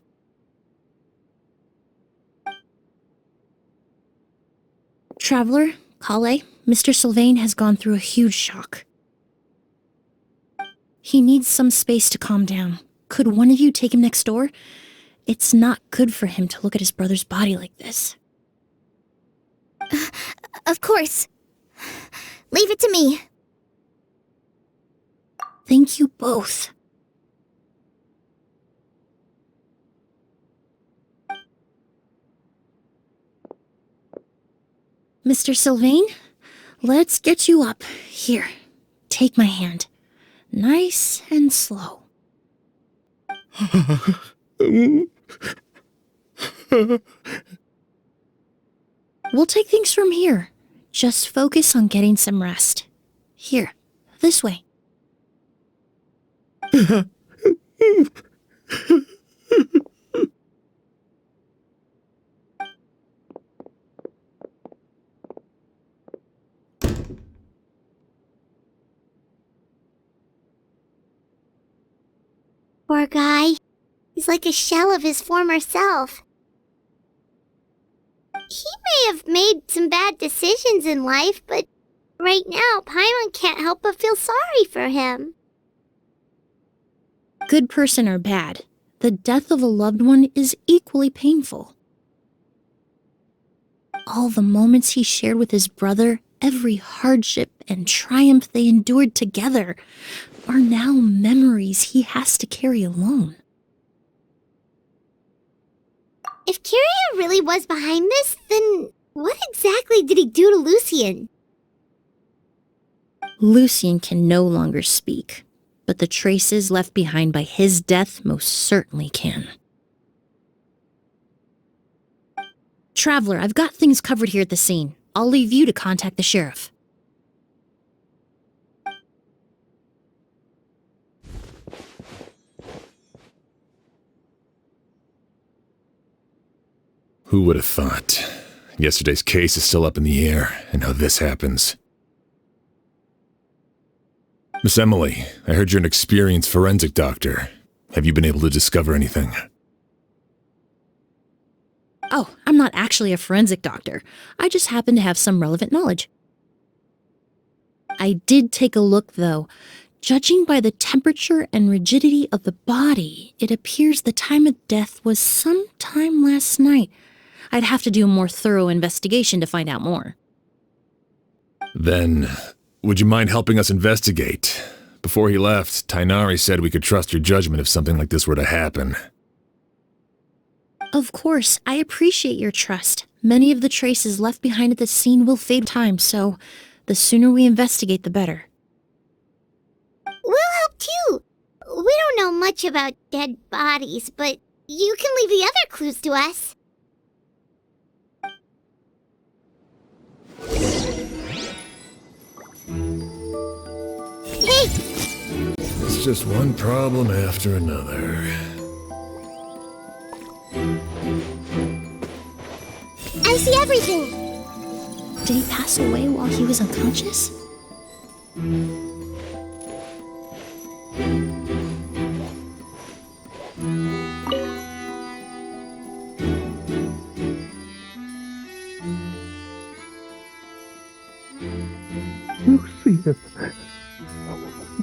Traveler, Collei, Mr. Sylvain has gone through a huge shock. He needs some space to calm down. Could one of you take him next door? It's not good for him to look at his brother's body like this. Of course. Leave it to me. Thank you both. Mr. Sylvain, let's get you up. Here, take my hand. Nice and slow. We'll take things from here. Just focus on getting some rest. Here, this way. Poor guy. He's like a shell of his former self. He may have made some bad decisions in life, but right now, Paimon can't help but feel sorry for him. Good person or bad, the death of a loved one is equally painful. All the moments he shared with his brother, every hardship and triumph they endured together, are now memories he has to carry alone. If Kiria really was behind this, then what exactly did he do to Lucien? Lucien can no longer speak, but the traces left behind by his death most certainly can. Traveler, I've got things covered here at the scene. I'll leave you to contact the sheriff. Who would have thought? Yesterday's case is still up in the air, and now this happens. Miss Emilie, I heard you're an experienced forensic doctor. Have you been able to discover anything? Oh, I'm not actually a forensic doctor. I just happen to have some relevant knowledge. I did take a look, though. Judging by the temperature and rigidity of the body, it appears the time of death was sometime last night. I'd have to do a more thorough investigation to find out more. Then, would you mind helping us investigate? Before he left, Tighnari said we could trust your judgment if something like this were to happen. Of course, I appreciate your trust. Many of the traces left behind at the scene will fade time, so the sooner we investigate, the better. We'll help too. We don't know much about dead bodies, but you can leave the other clues to us. Hey! It's just one problem after another. I see everything! Did he pass away while he was unconscious? Lucien,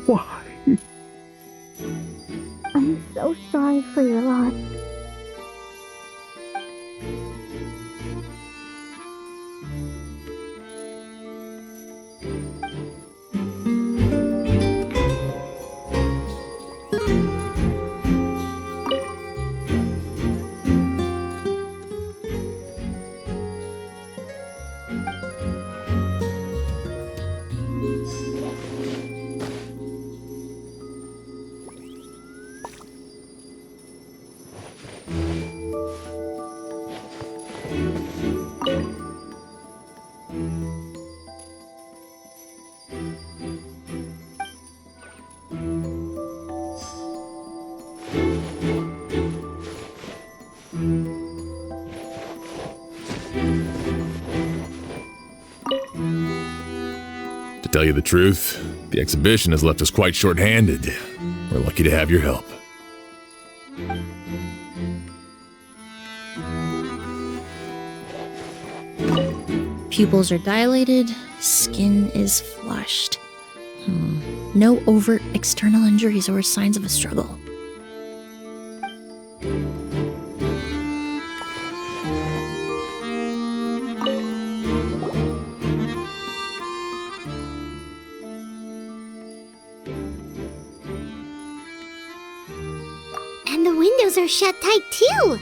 why? I'm so sorry for your loss. To tell you the truth, the exhibition has left us quite short-handed. We're lucky to have your help. Pupils are dilated, skin is flushed. No overt external injuries or signs of a struggle. And the windows are shut tight too!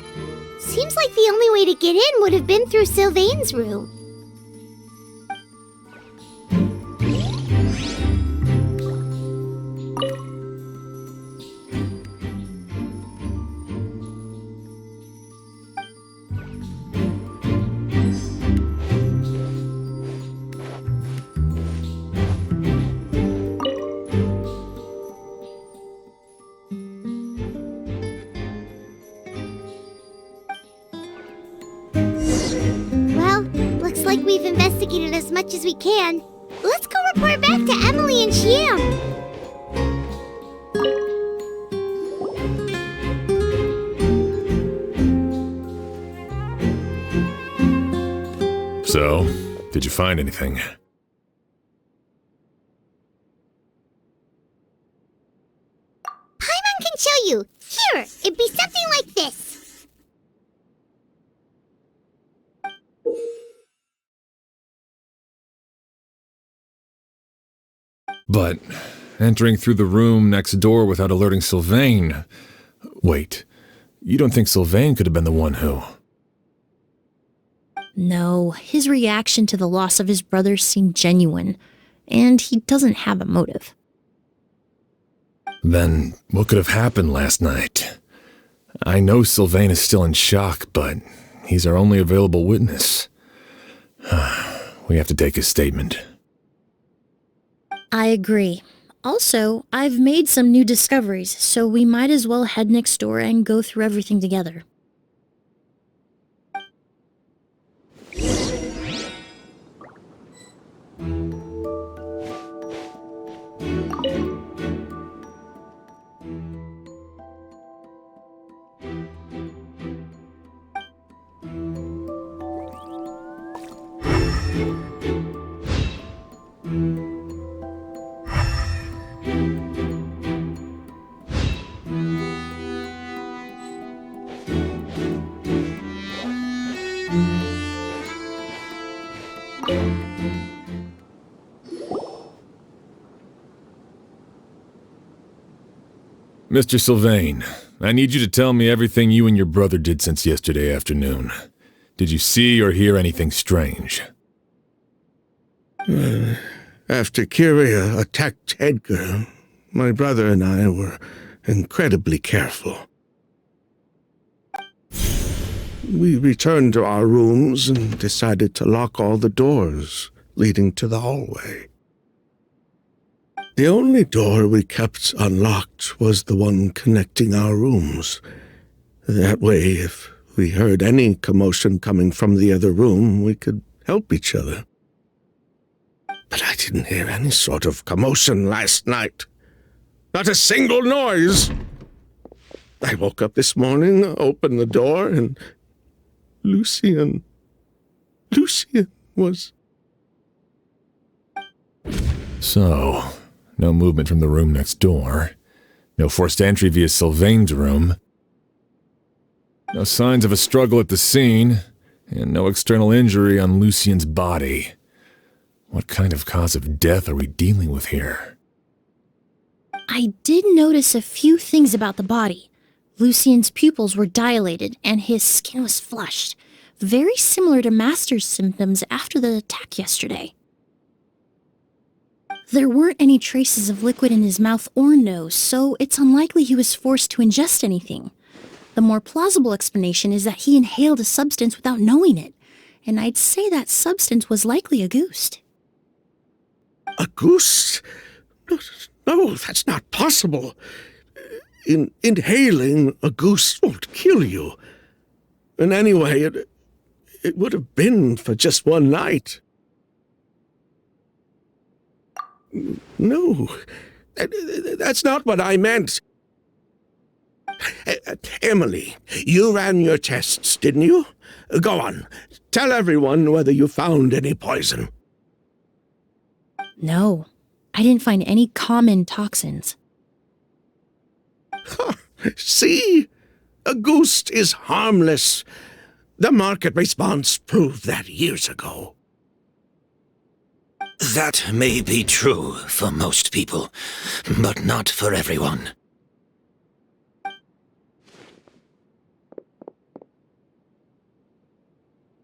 Seems like the only way to get in would have been through Sylvain's room. Looks like we've investigated as much as we can. Let's go report back to Emilie and Shiam. So, did you find anything? Paimon can show you. Here, it'd be something like this. But entering through the room next door without alerting Sylvain... Wait, you don't think Sylvain could have been the one who... No, his reaction to the loss of his brother seemed genuine, and he doesn't have a motive. Then what could have happened last night? I know Sylvain is still in shock, but he's our only available witness. We have to take his statement. I agree. Also, I've made some new discoveries, so we might as well head next door and go through everything together. Mr. Sylvain, I need you to tell me everything you and your brother did since yesterday afternoon. Did you see or hear anything strange? After Kyria attacked Edgar, my brother and I were incredibly careful. We returned to our rooms and decided to lock all the doors leading to the hallway. The only door we kept unlocked was the one connecting our rooms. That way, if we heard any commotion coming from the other room, we could help each other. But I didn't hear any sort of commotion last night. Not a single noise. I woke up this morning, opened the door, and Lucien was... So, no movement from the room next door. No forced entry via Sylvain's room. No signs of a struggle at the scene. And no external injury on Lucien's body. What kind of cause of death are we dealing with here? I did notice a few things about the body. Lucien's pupils were dilated, and his skin was flushed. Very similar to Master's symptoms after the attack yesterday. There weren't any traces of liquid in his mouth or nose, so it's unlikely he was forced to ingest anything. The more plausible explanation is that he inhaled a substance without knowing it, and I'd say that substance was likely a goose. A goose? No, that's not possible. Inhaling a goose won't kill you. And anyway, it would have been for just one night. No, that's not what I meant. Emilie, you ran your tests, didn't you? Go on, tell everyone whether you found any poison. No, I didn't find any common toxins. See? A goose is harmless. The market response proved that years ago. That may be true for most people, but not for everyone.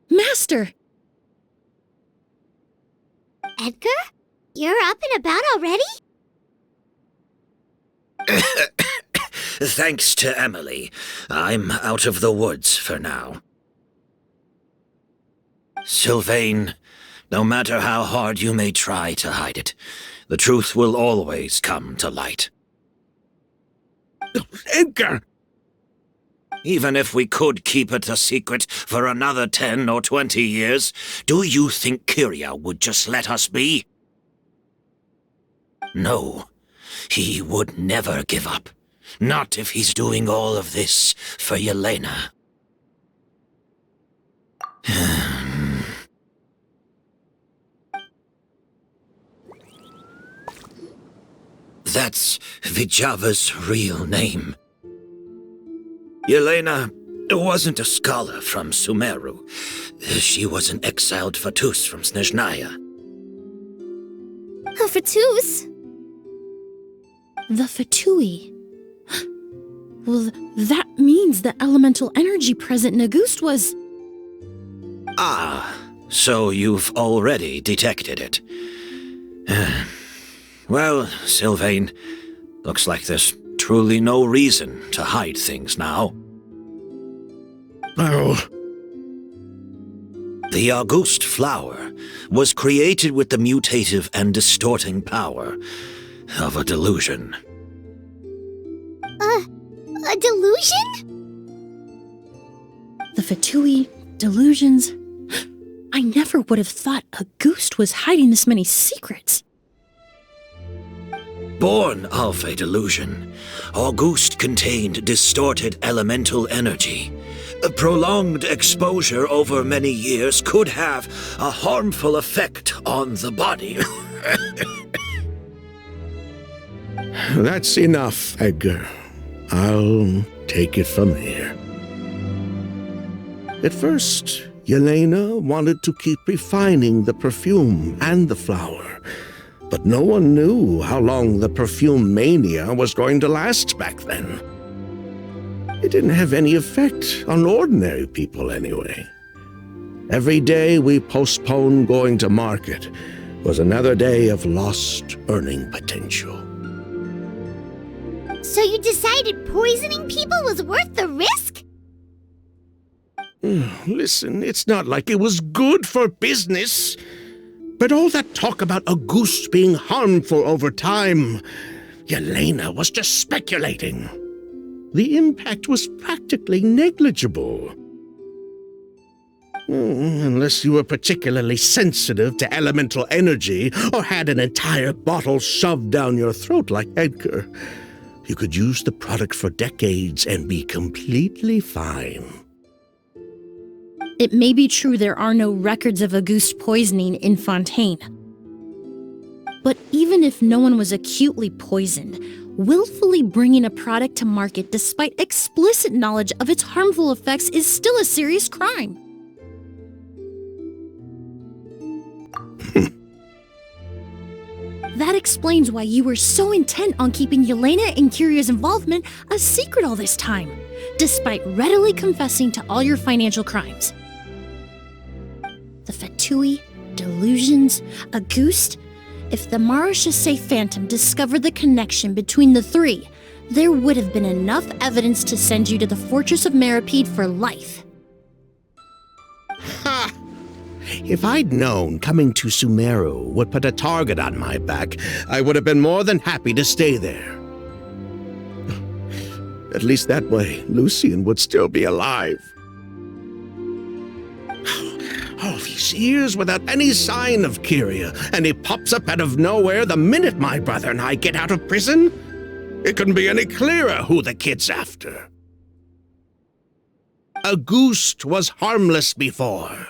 Master! Edgar? You're up and about already? Thanks to Emilie, I'm out of the woods for now. Sylvain, no matter how hard you may try to hide it, the truth will always come to light. Edgar! Even if we could keep it a secret for another 10 or 20 years, do you think Kyria would just let us be? No, he would never give up. Not if he's doing all of this for Yelena. That's Vijava's real name. Yelena wasn't a scholar from Sumeru. She was an exiled fatus from Snezhnaya. A fatus? The fatui. Well, that means the elemental energy present in Auguste was... Ah, so you've already detected it. Well, Sylvain, looks like there's truly no reason to hide things now. Oh, The August Flower was created with the mutative and distorting power of a delusion. A delusion? The fatui, delusions. I never would have thought August was hiding this many secrets. Born of a delusion, August contained distorted elemental energy. A prolonged exposure over many years could have a harmful effect on the body. that's enough, Edgar. I'll take it from here. At first, Yelena wanted to keep refining the perfume and the flower, but no one knew how long the perfume mania was going to last back then. It didn't have any effect on ordinary people anyway. Every day we postponed going to market was another day of lost earning potential. So you decided poisoning people was worth the risk? Listen, it's not like it was good for business. But all that talk about August being harmful over time, Yelena was just speculating. The impact was practically negligible. Unless you were particularly sensitive to elemental energy or had an entire bottle shoved down your throat like Edgar. You could use the product for decades and be completely fine. It may be true there are no records of August poisoning in Fontaine. But even if no one was acutely poisoned, willfully bringing a product to market despite explicit knowledge of its harmful effects is still a serious crime. That explains why you were so intent on keeping Yelena and Kiria's involvement a secret all this time, despite readily confessing to all your financial crimes. The fatui, delusions, August. If the Marechaussee Phantom discovered the connection between the three, there would have been enough evidence to send you to the Fortress of Meripede for life. Ha! If I'd known coming to Sumeru would put a target on my back, I would have been more than happy to stay there. At least that way, Lucian would still be alive. All these years without any sign of Kiria, and he pops up out of nowhere the minute my brother and I get out of prison? It couldn't be any clearer who the kid's after. August was harmless before.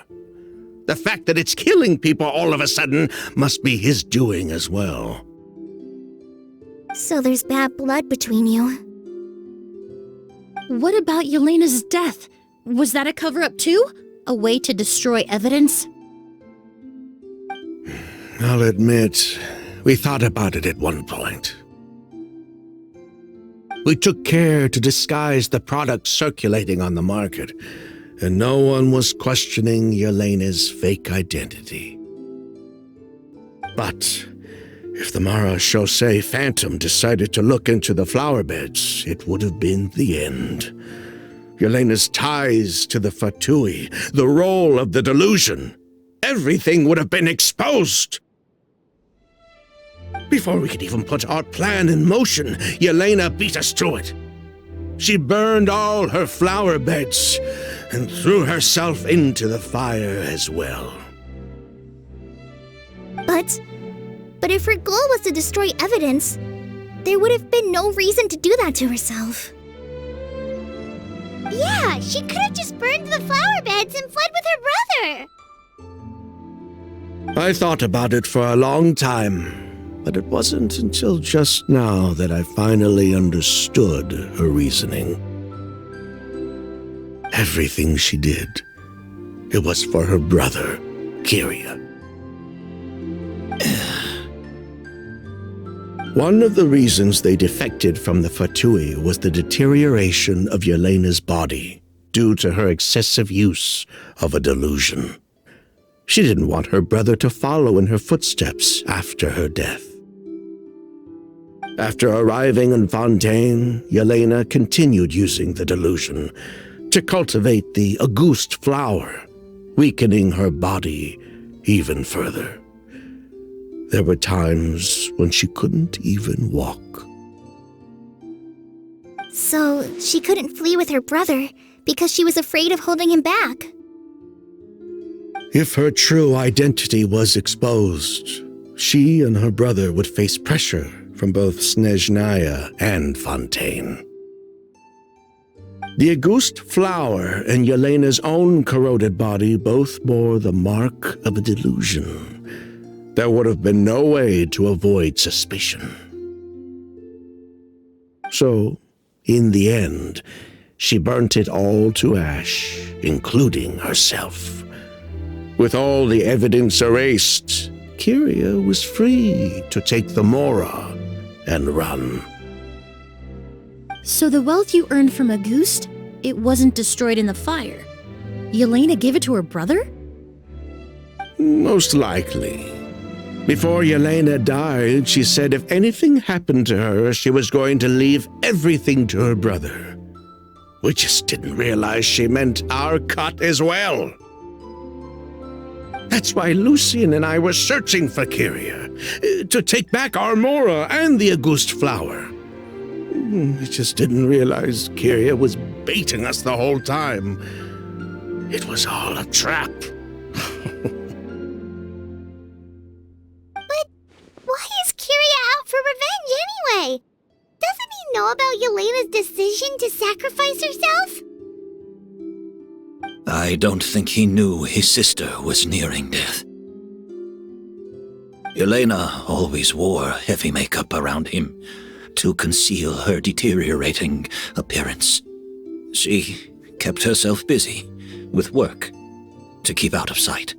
The fact that it's killing people all of a sudden must be his doing as well. So there's bad blood between you. What about Yelena's death? Was that a cover-up too? A way to destroy evidence? I'll admit, we thought about it at one point. We took care to disguise the product circulating on the market, and no one was questioning Yelena's fake identity. But if the Marechaussee Phantom decided to look into the flower beds, it would have been the end. Yelena's ties to the fatui, the role of the delusion, everything would have been exposed. Before we could even put our plan in motion, Yelena beat us to it. She burned all her flower beds and threw herself into the fire as well. But if her goal was to destroy evidence, there would have been no reason to do that to herself. Yeah, she could have just burned the flower beds and fled with her brother. I thought about it for a long time, but it wasn't until just now that I finally understood her reasoning. Everything she did, it was for her brother, Kiria. One of the reasons they defected from the fatui was the deterioration of Yelena's body. due to her excessive use of a delusion. She didn't want her brother to follow in her footsteps after her death. After arriving in Fontaine, Yelena continued using the delusion to cultivate the Auguste flower, weakening her body even further. There were times when she couldn't even walk. So she couldn't flee with her brother because she was afraid of holding him back. If her true identity was exposed, she and her brother would face pressure from both Snezhnaya and Fontaine. The Auguste flower and Yelena's own corroded body both bore the mark of a delusion. There would have been no way to avoid suspicion. So, in the end, she burnt it all to ash, including herself. With all the evidence erased, Kyria was free to take the Mora and run. So the wealth you earned from Auguste, it wasn't destroyed in the fire. Yelena gave it to her brother? Most likely. Before Yelena died, she said if anything happened to her, she was going to leave everything to her brother. We just didn't realize she meant our cut as well. That's why Lucian and I were searching for Kyria, to take back our Mora and the Auguste flower. We just didn't realize Kyria was baiting us the whole time. It was all a trap. But why is Kyria out for revenge anyway? Doesn't he know about Yelena's decision to sacrifice herself? I don't think he knew his sister was nearing death. Yelena always wore heavy makeup around him to conceal her deteriorating appearance. She kept herself busy with work to keep out of sight.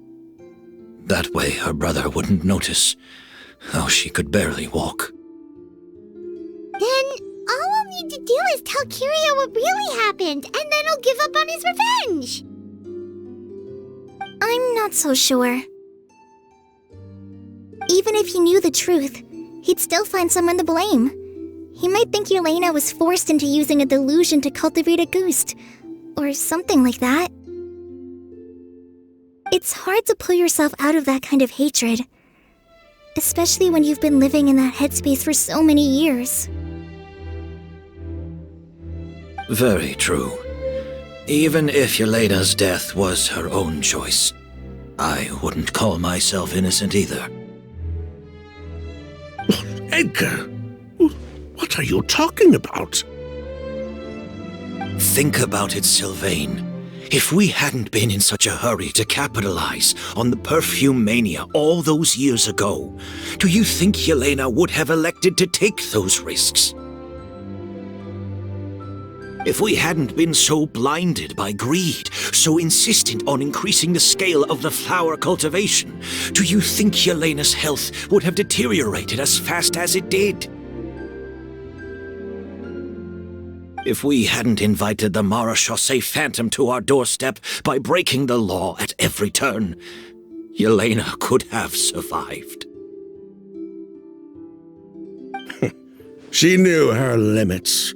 That way her brother wouldn't notice how she could barely walk. Then all we'll need to do is tell Kyria what really happened, and then he'll give up on his revenge. I'm not so sure. Even if he knew the truth, he'd still find someone to blame. He might think Yelena was forced into using a delusion to cultivate a ghost, or something like that. It's hard to pull yourself out of that kind of hatred, especially when you've been living in that headspace for so many years. Very true. Even if Yelena's death was her own choice, I wouldn't call myself innocent either. Edgar, what are you talking about? Think about it, Sylvain. If we hadn't been in such a hurry to capitalize on the perfume mania all those years ago, do you think Yelena would have elected to take those risks? If we hadn't been so blinded by greed, so insistent on increasing the scale of the flower cultivation, do you think Yelena's health would have deteriorated as fast as it did? If we hadn't invited the Marechaussee Phantom to our doorstep by breaking the law at every turn, Yelena could have survived. She knew her limits.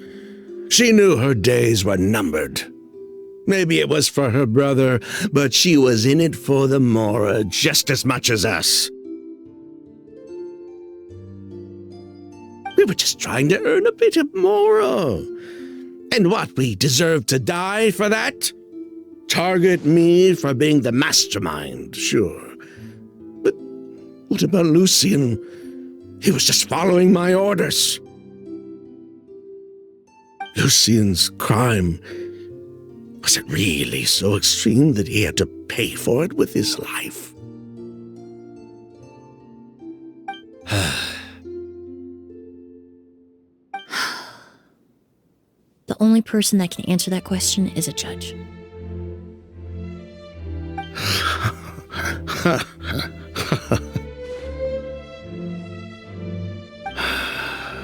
She knew her days were numbered. Maybe it was for her brother, but she was in it for the Mora just as much as us. We were just trying to earn a bit of Mora. And what, we deserve to die for that? Target me for being the mastermind, sure. But what about Lucian? He was just following my orders. Lucian's crime, was it really so extreme that he had to pay for it with his life? The only person that can answer that question is a judge.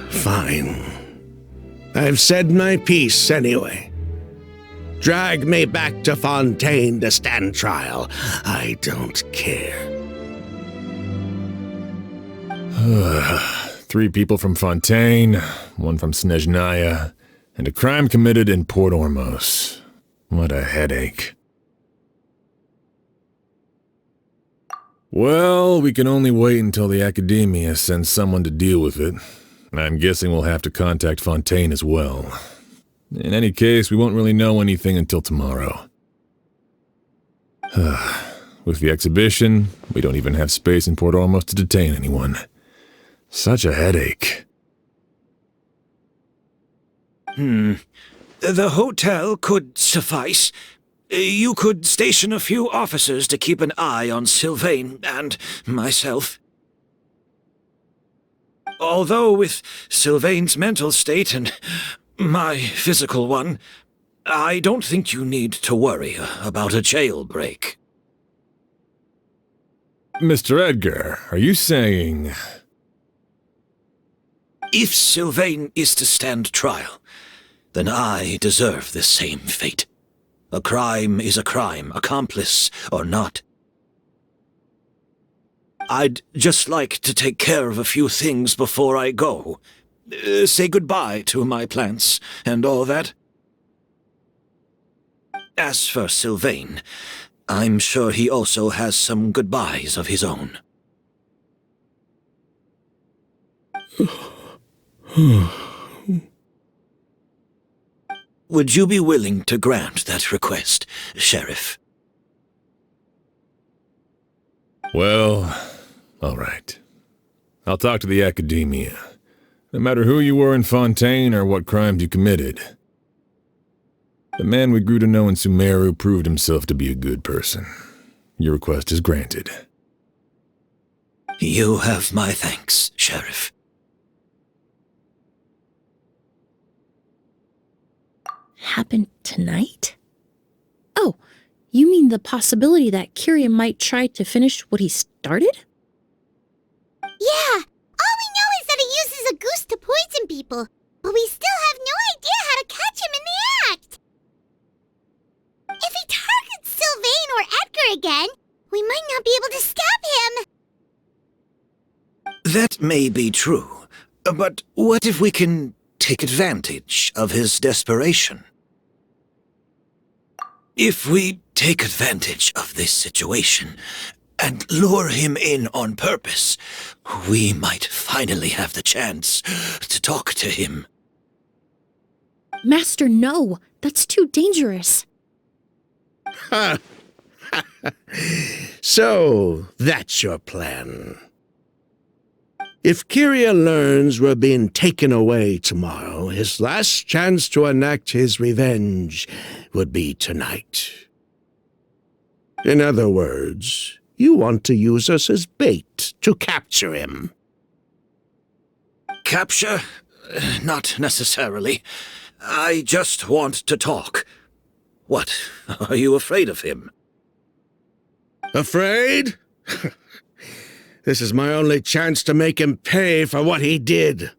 Fine. I've said my piece anyway. Drag me back to Fontaine to stand trial. I don't care. 3 people from Fontaine, 1 from Snezhnaya, and a crime committed in Port Ormos. What a headache. Well, we can only wait until the Akademiya sends someone to deal with it. I'm guessing we'll have to contact Fontaine as well. In any case, we won't really know anything until tomorrow. With the exhibition, we don't even have space in Port Ormos to detain anyone. Such a headache. The hotel could suffice. You could station a few officers to keep an eye on Sylvain and myself. Although with Sylvain's mental state and my physical one, I don't think you need to worry about a jailbreak. Mr. Edgar, are you saying... If Sylvain is to stand trial, then I deserve the same fate. A crime is a crime, accomplice or not. I'd just like to take care of a few things before I go. Say goodbye to my plants and all that. As for Sylvain, I'm sure he also has some goodbyes of his own. Would you be willing to grant that request, Sheriff? Well, all right. I'll talk to the Akademiya. No matter who you were in Fontaine or what crimes you committed. The man we grew to know in Sumeru proved himself to be a good person. Your request is granted. You have my thanks, Sheriff. Happen tonight? Oh, you mean the possibility that Kiria might try to finish what he started? Yeah, all we know is that he uses a goose to poison people, but we still have no idea how to catch him in the act. If he targets Sylvain or Edgar again, we might not be able to stop him. That may be true, but what if we can take advantage of his desperation? If we take advantage of this situation and lure him in on purpose, we might finally have the chance to talk to him. Master, no. That's too dangerous. So, that's your plan. If Kiria learns we're being taken away tomorrow, his last chance to enact his revenge would be tonight. In other words, you want to use us as bait to capture him. Capture? Not necessarily. I just want to talk. What? Are you afraid of him? Afraid? This is my only chance to make him pay for what he did.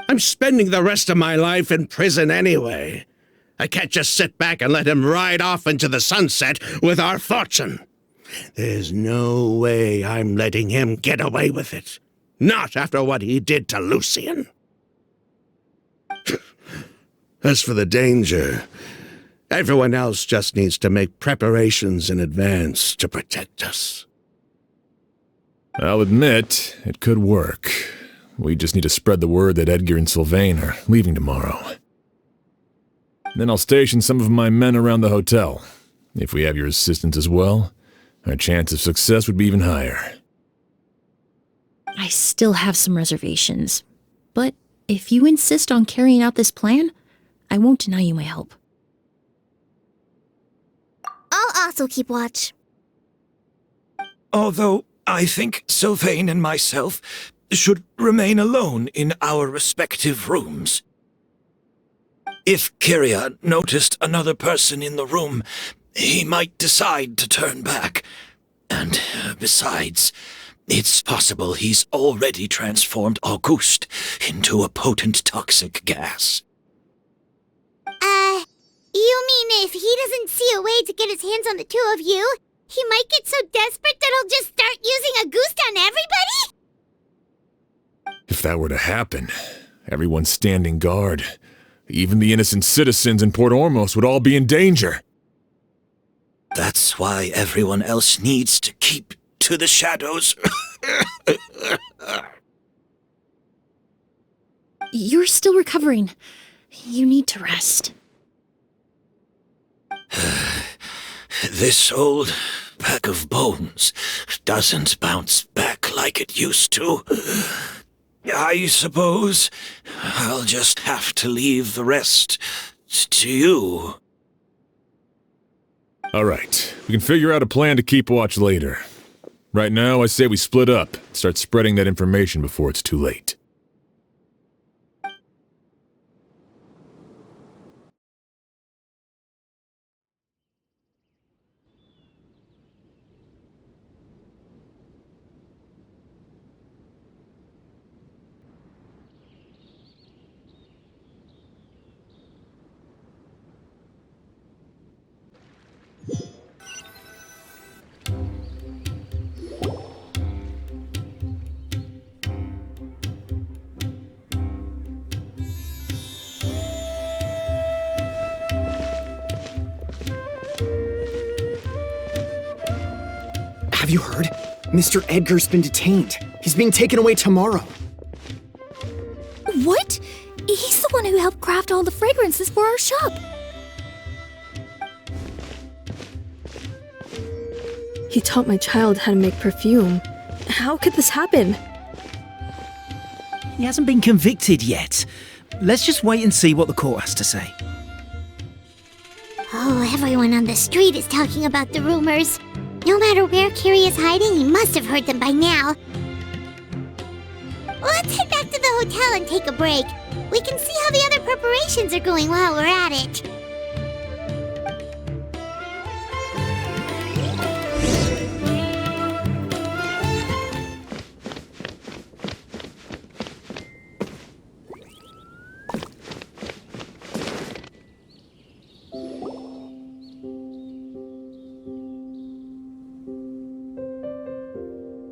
I'm spending the rest of my life in prison anyway. I can't just sit back and let him ride off into the sunset with our fortune. There's no way I'm letting him get away with it. Not after what he did to Lucian. As for the danger, everyone else just needs to make preparations in advance to protect us. I'll admit, it could work. We just need to spread the word that Edgar and Sylvain are leaving tomorrow. Then I'll station some of my men around the hotel. If we have your assistance as well, our chance of success would be even higher. I still have some reservations. But if you insist on carrying out this plan, I won't deny you my help. I'll also keep watch. Although I think Sylvain and myself should remain alone in our respective rooms. If Kiria noticed another person in the room, he might decide to turn back. And besides, it's possible he's already transformed Auguste into a potent toxic gas. You mean, if he doesn't see a way to get his hands on the two of you, he might get so desperate that he'll just start using a goose on everybody? If that were to happen, everyone standing guard, even the innocent citizens in Port Ormos would all be in danger. That's why everyone else needs to keep to the shadows. You're still recovering. You need to rest. This old pack of bones doesn't bounce back like it used to. I suppose I'll just have to leave the rest to you. All right, we can figure out a plan to keep watch later. Right now, I say we split up, start spreading that information before it's too late. Have you heard? Mr. Edgar's been detained. He's being taken away tomorrow. What? He's the one who helped craft all the fragrances for our shop. He taught my child how to make perfume. How could this happen? He hasn't been convicted yet. Let's just wait and see what the court has to say. Oh, everyone on the street is talking about the rumors. No matter where Kiri is hiding, he must have heard them by now. Let's head back to the hotel and take a break. We can see how the other preparations are going while we're at it.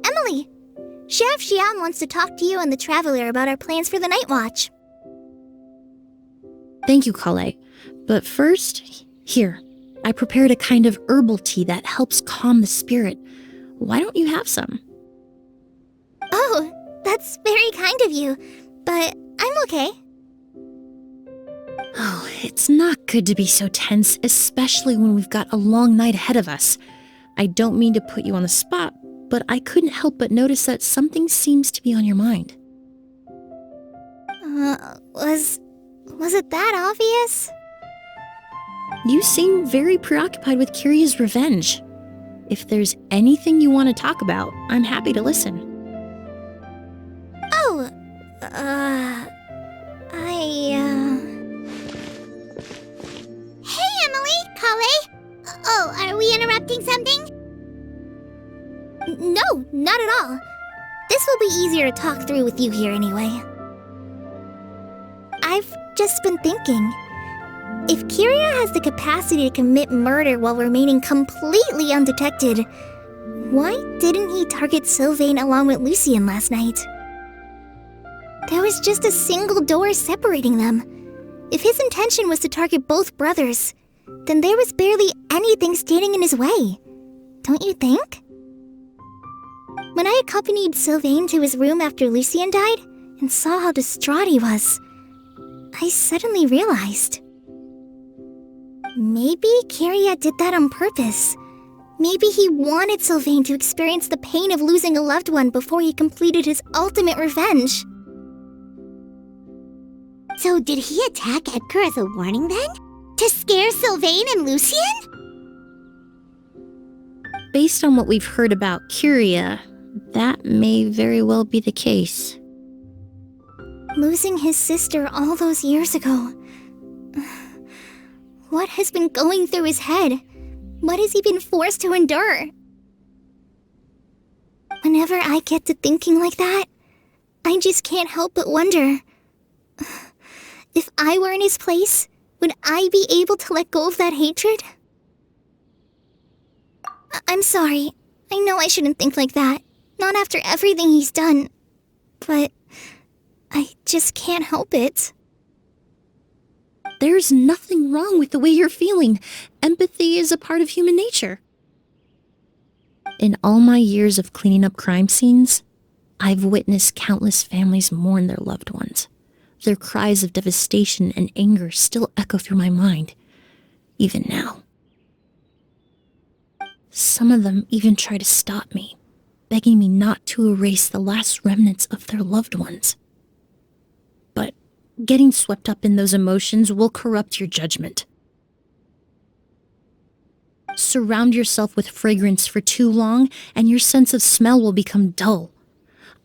Emilie, Sheriff Xian wants to talk to you and the Traveler about our plans for the Night Watch. Thank you, collei. But first, here, I prepared a kind of herbal tea that helps calm the spirit. Why don't you have some? Oh, that's very kind of you, but I'm okay. Oh, it's not good to be so tense, especially when we've got a long night ahead of us. I don't mean to put you on the spot, but I couldn't help but notice that something seems to be on your mind. Was it that obvious? You seem very preoccupied with Kiria's revenge. If there's anything you want to talk about, I'm happy to listen. Oh, Hey, Emilie, collei. Oh, are we interrupting something? No, not at all. This will be easier to talk through with you here anyway. I've just been thinking. If Kiria has the capacity to commit murder while remaining completely undetected, why didn't he target Sylvain along with Lucien last night? There was just a single door separating them. If his intention was to target both brothers, then there was barely anything standing in his way. Don't you think? When I accompanied Sylvain to his room after Lucien died and saw how distraught he was, I suddenly realized. Maybe Kiria did that on purpose. Maybe he wanted Sylvain to experience the pain of losing a loved one before he completed his ultimate revenge. So did he attack Edgar as a warning then? To scare Sylvain and Lucien? Based on what we've heard about Kiria, that may very well be the case. Losing his sister all those years ago. What has been going through his head? What has he been forced to endure? Whenever I get to thinking like that, I just can't help but wonder. If I were in his place, would I be able to let go of that hatred? I'm sorry. I know I shouldn't think like that. Not after everything he's done. But I just can't help it. There's nothing wrong with the way you're feeling. Empathy is a part of human nature. In all my years of cleaning up crime scenes, I've witnessed countless families mourn their loved ones. Their cries of devastation and anger still echo through my mind, even now. Some of them even try to stop me, begging me not to erase the last remnants of their loved ones. But getting swept up in those emotions will corrupt your judgment. Surround yourself with fragrance for too long, and your sense of smell will become dull.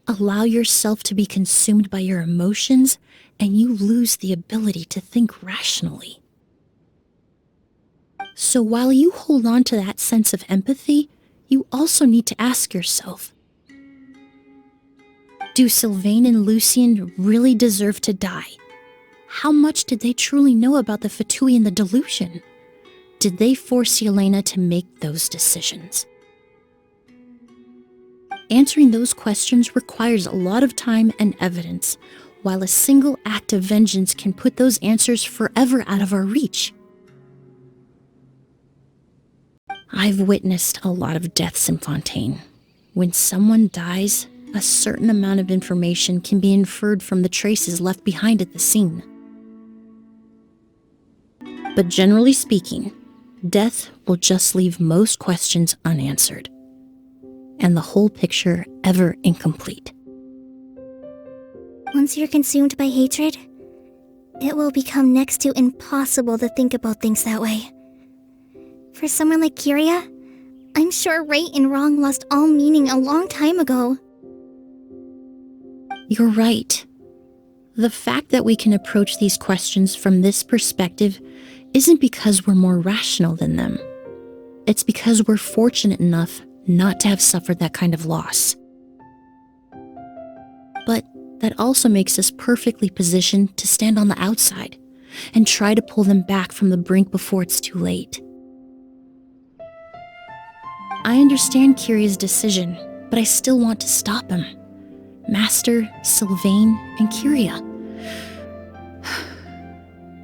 Allow yourself to be consumed by your emotions, and you lose the ability to think rationally. So while you hold on to that sense of empathy, you also need to ask yourself, do Sylvain and Lucien really deserve to die? How much did they truly know about the fatui and the delusion? Did they force Yelena to make those decisions? Answering those questions requires a lot of time and evidence, while a single act of vengeance can put those answers forever out of our reach. I've witnessed a lot of deaths in Fontaine. When someone dies, a certain amount of information can be inferred from the traces left behind at the scene. But generally speaking, death will just leave most questions unanswered, and the whole picture ever incomplete. Once you're consumed by hatred, it will become next to impossible to think about things that way. For someone like Kiria, I'm sure right and wrong lost all meaning a long time ago. You're right. The fact that we can approach these questions from this perspective isn't because we're more rational than them. It's because we're fortunate enough not to have suffered that kind of loss. But that also makes us perfectly positioned to stand on the outside and try to pull them back from the brink before it's too late. I understand Kiria's decision, but I still want to stop him. Master, Sylvain, and Kiria.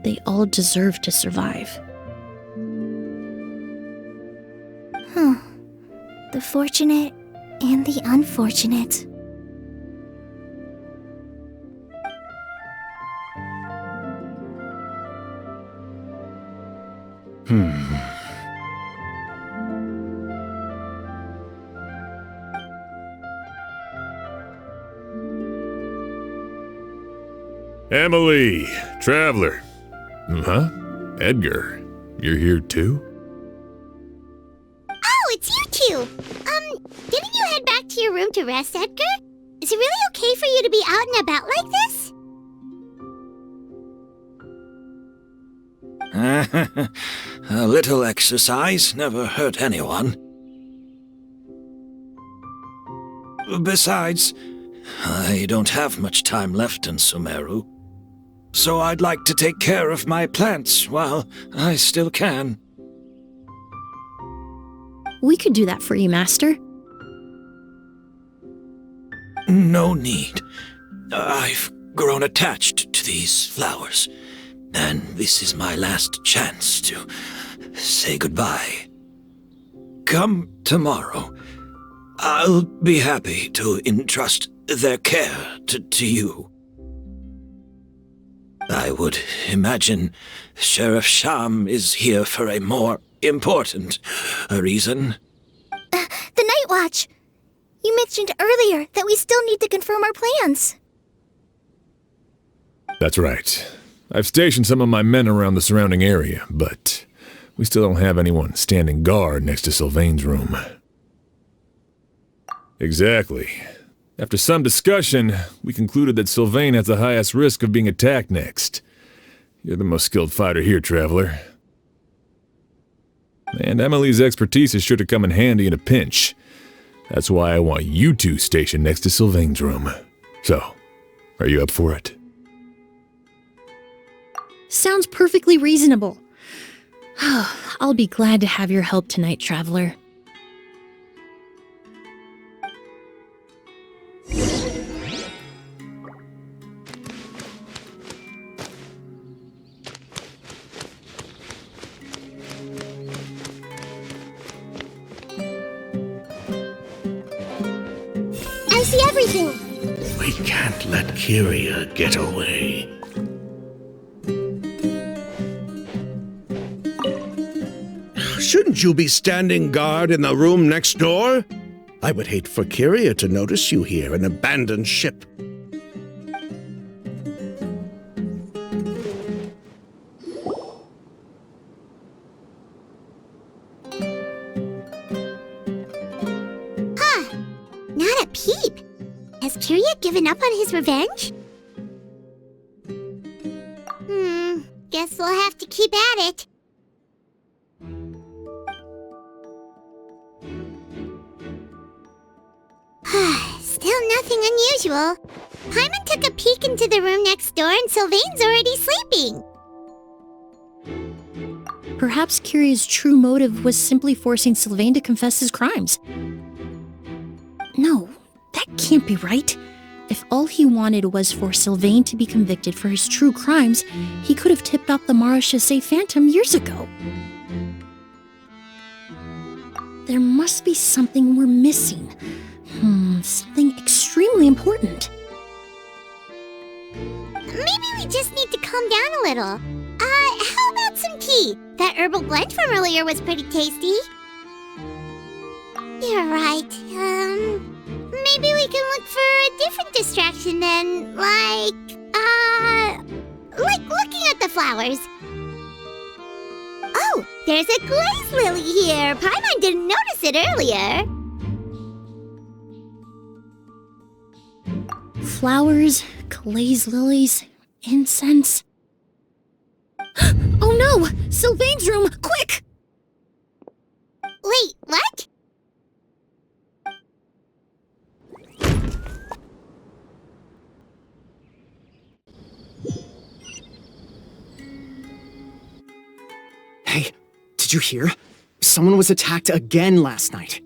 They all deserve to survive. The fortunate and the unfortunate. Emilie, traveler. Huh? Edgar, you're here too? Oh, it's you two! Didn't you head back to your room to rest, Edgar? Is it really okay for you to be out and about like this? A little exercise never hurt anyone. Besides, I don't have much time left in Sumeru, so I'd like to take care of my plants while I still can. We could do that for you, Master. No need. I've grown attached to these flowers, and this is my last chance to say goodbye. Come tomorrow. I'll be happy to entrust their care to you. I would imagine Sheriff Sham is here for a more important reason. The Night Watch! You mentioned earlier that we still need to confirm our plans. That's right. I've stationed some of my men around the surrounding area, but we still don't have anyone standing guard next to Sylvain's room. Exactly. After some discussion, we concluded that Sylvain has the highest risk of being attacked next. You're the most skilled fighter here, traveler. And Emilie's expertise is sure to come in handy in a pinch. That's why I want you two stationed next to Sylvain's room. So, are you up for it? Sounds perfectly reasonable. I'll be glad to have your help tonight, Traveler. I see everything. We can't let Kyria get away. Shouldn't you be standing guard in the room next door? I would hate for Kyria to notice you here, an abandoned ship. Huh. Not a peep. Has Kyria given up on his revenge? Guess we'll have to keep at it. Still nothing unusual. Paimon took a peek into the room next door and Sylvain's already sleeping. Perhaps Kyria's true motive was simply forcing Sylvain to confess his crimes. No, that can't be right. If all he wanted was for Sylvain to be convicted for his true crimes, he could have tipped off the Marechaussee Phantom years ago. There must be something we're missing. Something extremely important. Maybe we just need to calm down a little. How about some tea? That herbal blend from earlier was pretty tasty. You're right. Maybe we can look for a different distraction then, like looking at the flowers. Oh, there's a glaze lily here. Paimon didn't notice it earlier. Flowers, glaze lilies, incense. Oh no! Sylvain's room! Quick! Wait, what? Hey, did you hear? Someone was attacked again last night.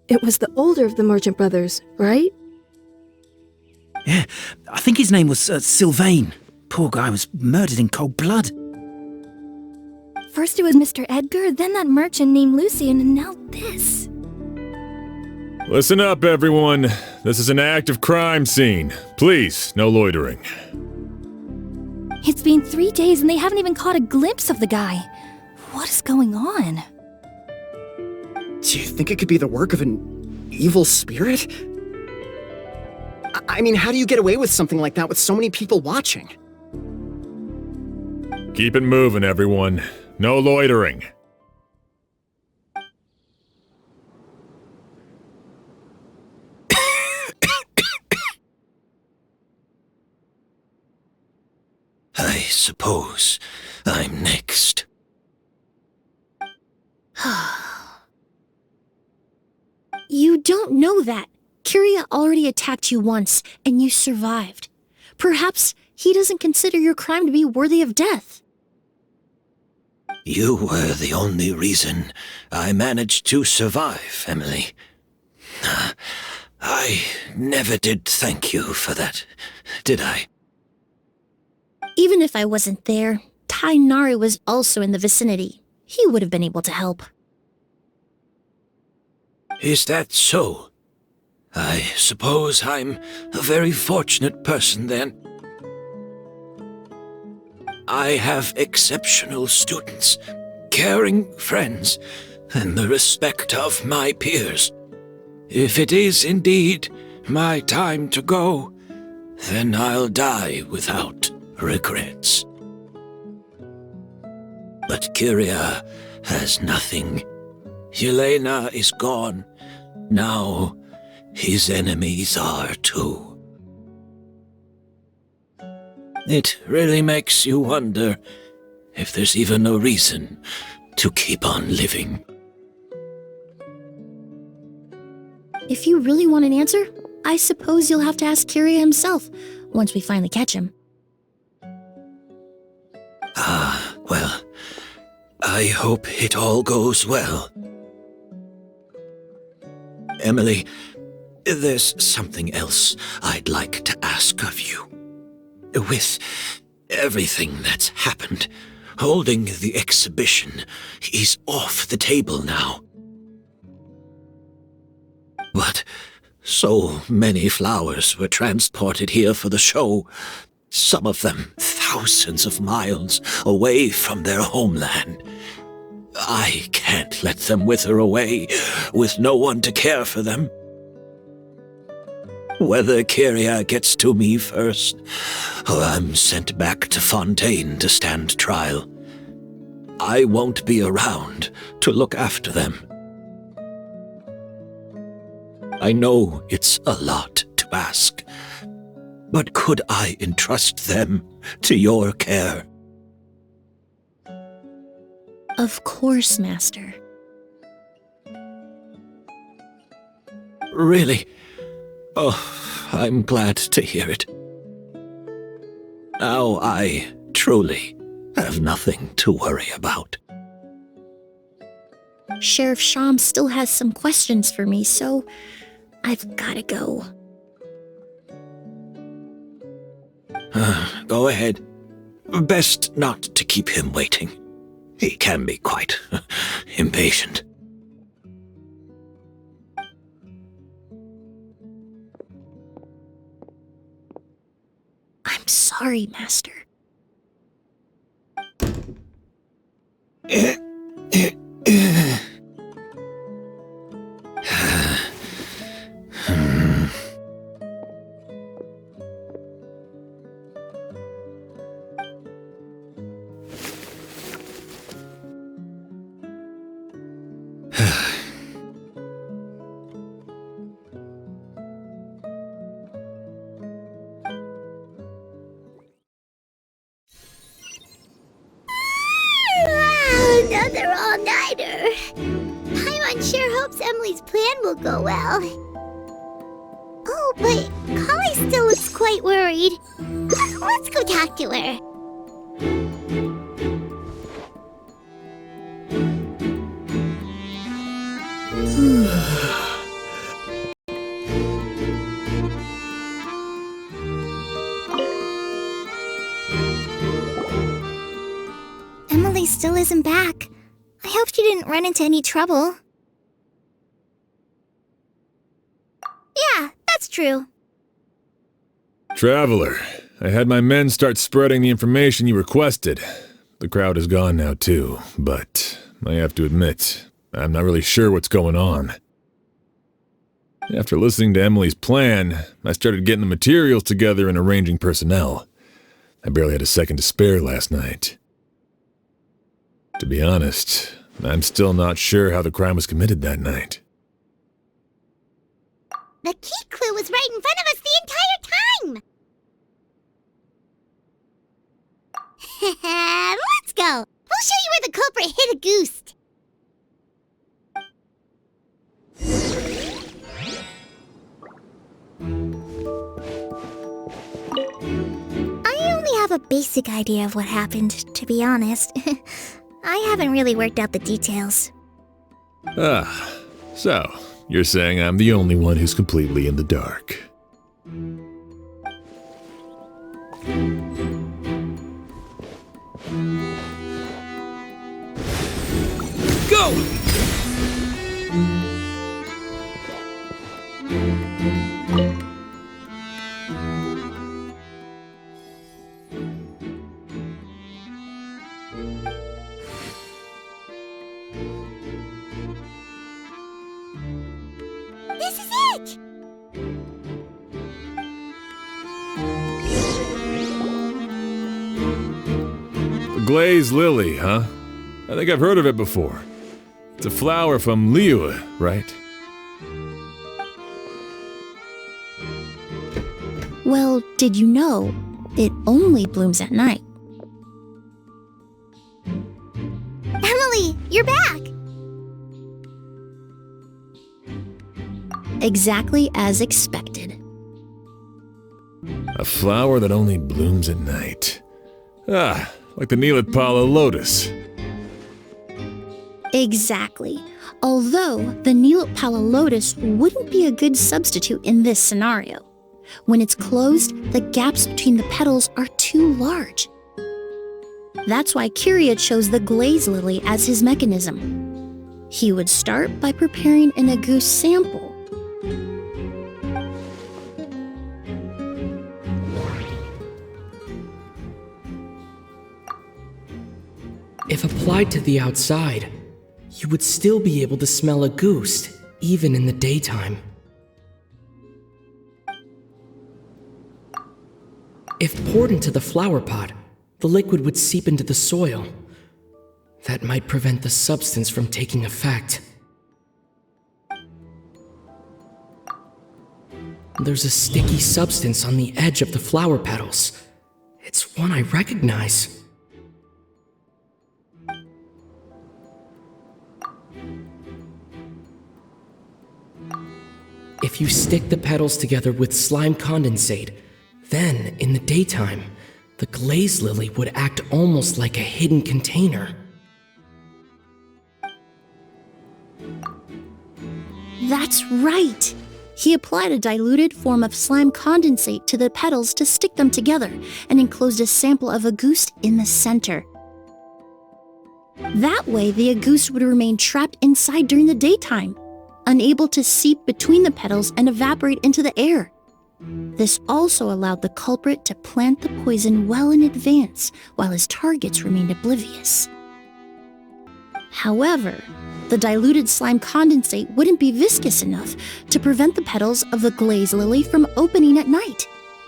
It was the older of the merchant brothers, right? Yeah, I think his name was Sylvain. Poor guy was murdered in cold blood. First it was Mr. Edgar, then that merchant named Lucian, and now this. Listen up, everyone. This is an active crime scene. Please, no loitering. It's been 3 days and they haven't even caught a glimpse of the guy. What is going on? Do you think it could be the work of an evil spirit? I mean, how do you get away with something like that with so many people watching? Keep it moving, everyone. No loitering. I suppose I'm next. You don't know that. Kyria already attacked you once, and you survived. Perhaps he doesn't consider your crime to be worthy of death. You were the only reason I managed to survive, Emilie. I never did thank you for that, did I? Even if I wasn't there, Tighnari was also in the vicinity. He would have been able to help. Is that so? I suppose I'm a very fortunate person then. I have exceptional students, caring friends, and the respect of my peers. If it is indeed my time to go, then I'll die without regrets. But Kyria has nothing. Yelena is gone. Now, his enemies are too. It really makes you wonder if there's even a reason to keep on living. If you really want an answer, I suppose you'll have to ask Kyria himself, once we finally catch him. I hope it all goes well. Emilie, there's something else I'd like to ask of you. With everything that's happened, holding the exhibition is off the table now. But so many flowers were transported here for the show, some of them thousands of miles away from their homeland. I can't let them wither away with no one to care for them. Whether Kyria gets to me first, or I'm sent back to Fontaine to stand trial, I won't be around to look after them. I know it's a lot to ask, but could I entrust them to your care? Of course, Master. Really? Oh, I'm glad to hear it. Now I truly have nothing to worry about. Sheriff Sham still has some questions for me, so I've gotta go. Go ahead. Best not to keep him waiting. He can be quite impatient. I'm sorry, Master. Another all-nighter. Paimon sure hopes Emilie's plan will go well. Oh, but collei still looks quite worried. Let's go talk to her. Emilie still isn't back. I hope she didn't run into any trouble. Yeah, that's true. Traveler, I had my men start spreading the information you requested. The crowd is gone now too, but I have to admit, I'm not really sure what's going on. After listening to Emilie's plan, I started getting the materials together and arranging personnel. I barely had a second to spare last night. To be honest, I'm still not sure how the crime was committed that night. The key clue was right in front of us the entire time! Let's go! We'll show you where the culprit hid a goose. I only have a basic idea of what happened, to be honest. I haven't really worked out the details. Ah, so you're saying I'm the only one who's completely in the dark. Go! This is it! The glazed lily, huh? I think I've heard of it before. It's a flower from Nilou, right? Well, did you know it only blooms at night? Emilie, you're back! Exactly as expected. A flower that only blooms at night. Ah, like the Neelitpala lotus. Exactly. Although the nilou lotus wouldn't be a good substitute in this scenario. When it's closed, the gaps between the petals are too large. That's why Kyria chose the glaze lily as his mechanism. He would start by preparing an agouti sample. If applied to the outside, you would still be able to smell agouti, even in the daytime. If poured into the flower pot, the liquid would seep into the soil. That might prevent the substance from taking effect. There's a sticky substance on the edge of the flower petals. It's one I recognize. If you stick the petals together with slime condensate, then, in the daytime, the glaze lily would act almost like a hidden container. That's right! He applied a diluted form of slime condensate to the petals to stick them together and enclosed a sample of agouti in the center. That way, the agouti would remain trapped inside during the daytime, unable to seep between the petals and evaporate into the air. This also allowed the culprit to plant the poison well in advance while his targets remained oblivious. However, the diluted slime condensate wouldn't be viscous enough to prevent the petals of the glaze lily from opening at night.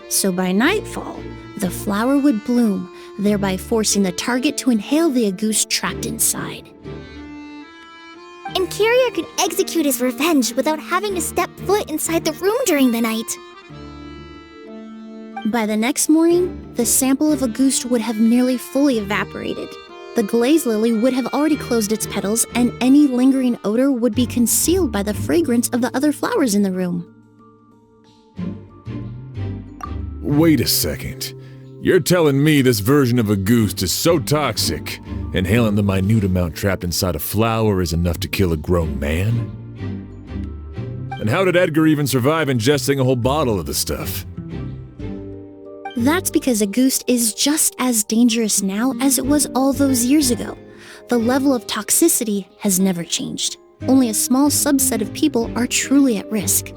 So by nightfall, the flower would bloom, thereby forcing the target to inhale the agouti trapped inside. And Kyria could execute his revenge without having to step foot inside the room during the night. By the next morning, the sample of agouti would have nearly fully evaporated. The glaze lily would have already closed its petals, and any lingering odor would be concealed by the fragrance of the other flowers in the room. Wait a second. You're telling me this version of agouti is so toxic, inhaling the minute amount trapped inside a flower is enough to kill a grown man? And how did Edgar even survive ingesting a whole bottle of the stuff? That's because agouti is just as dangerous now as it was all those years ago. The level of toxicity has never changed. Only a small subset of people are truly at risk.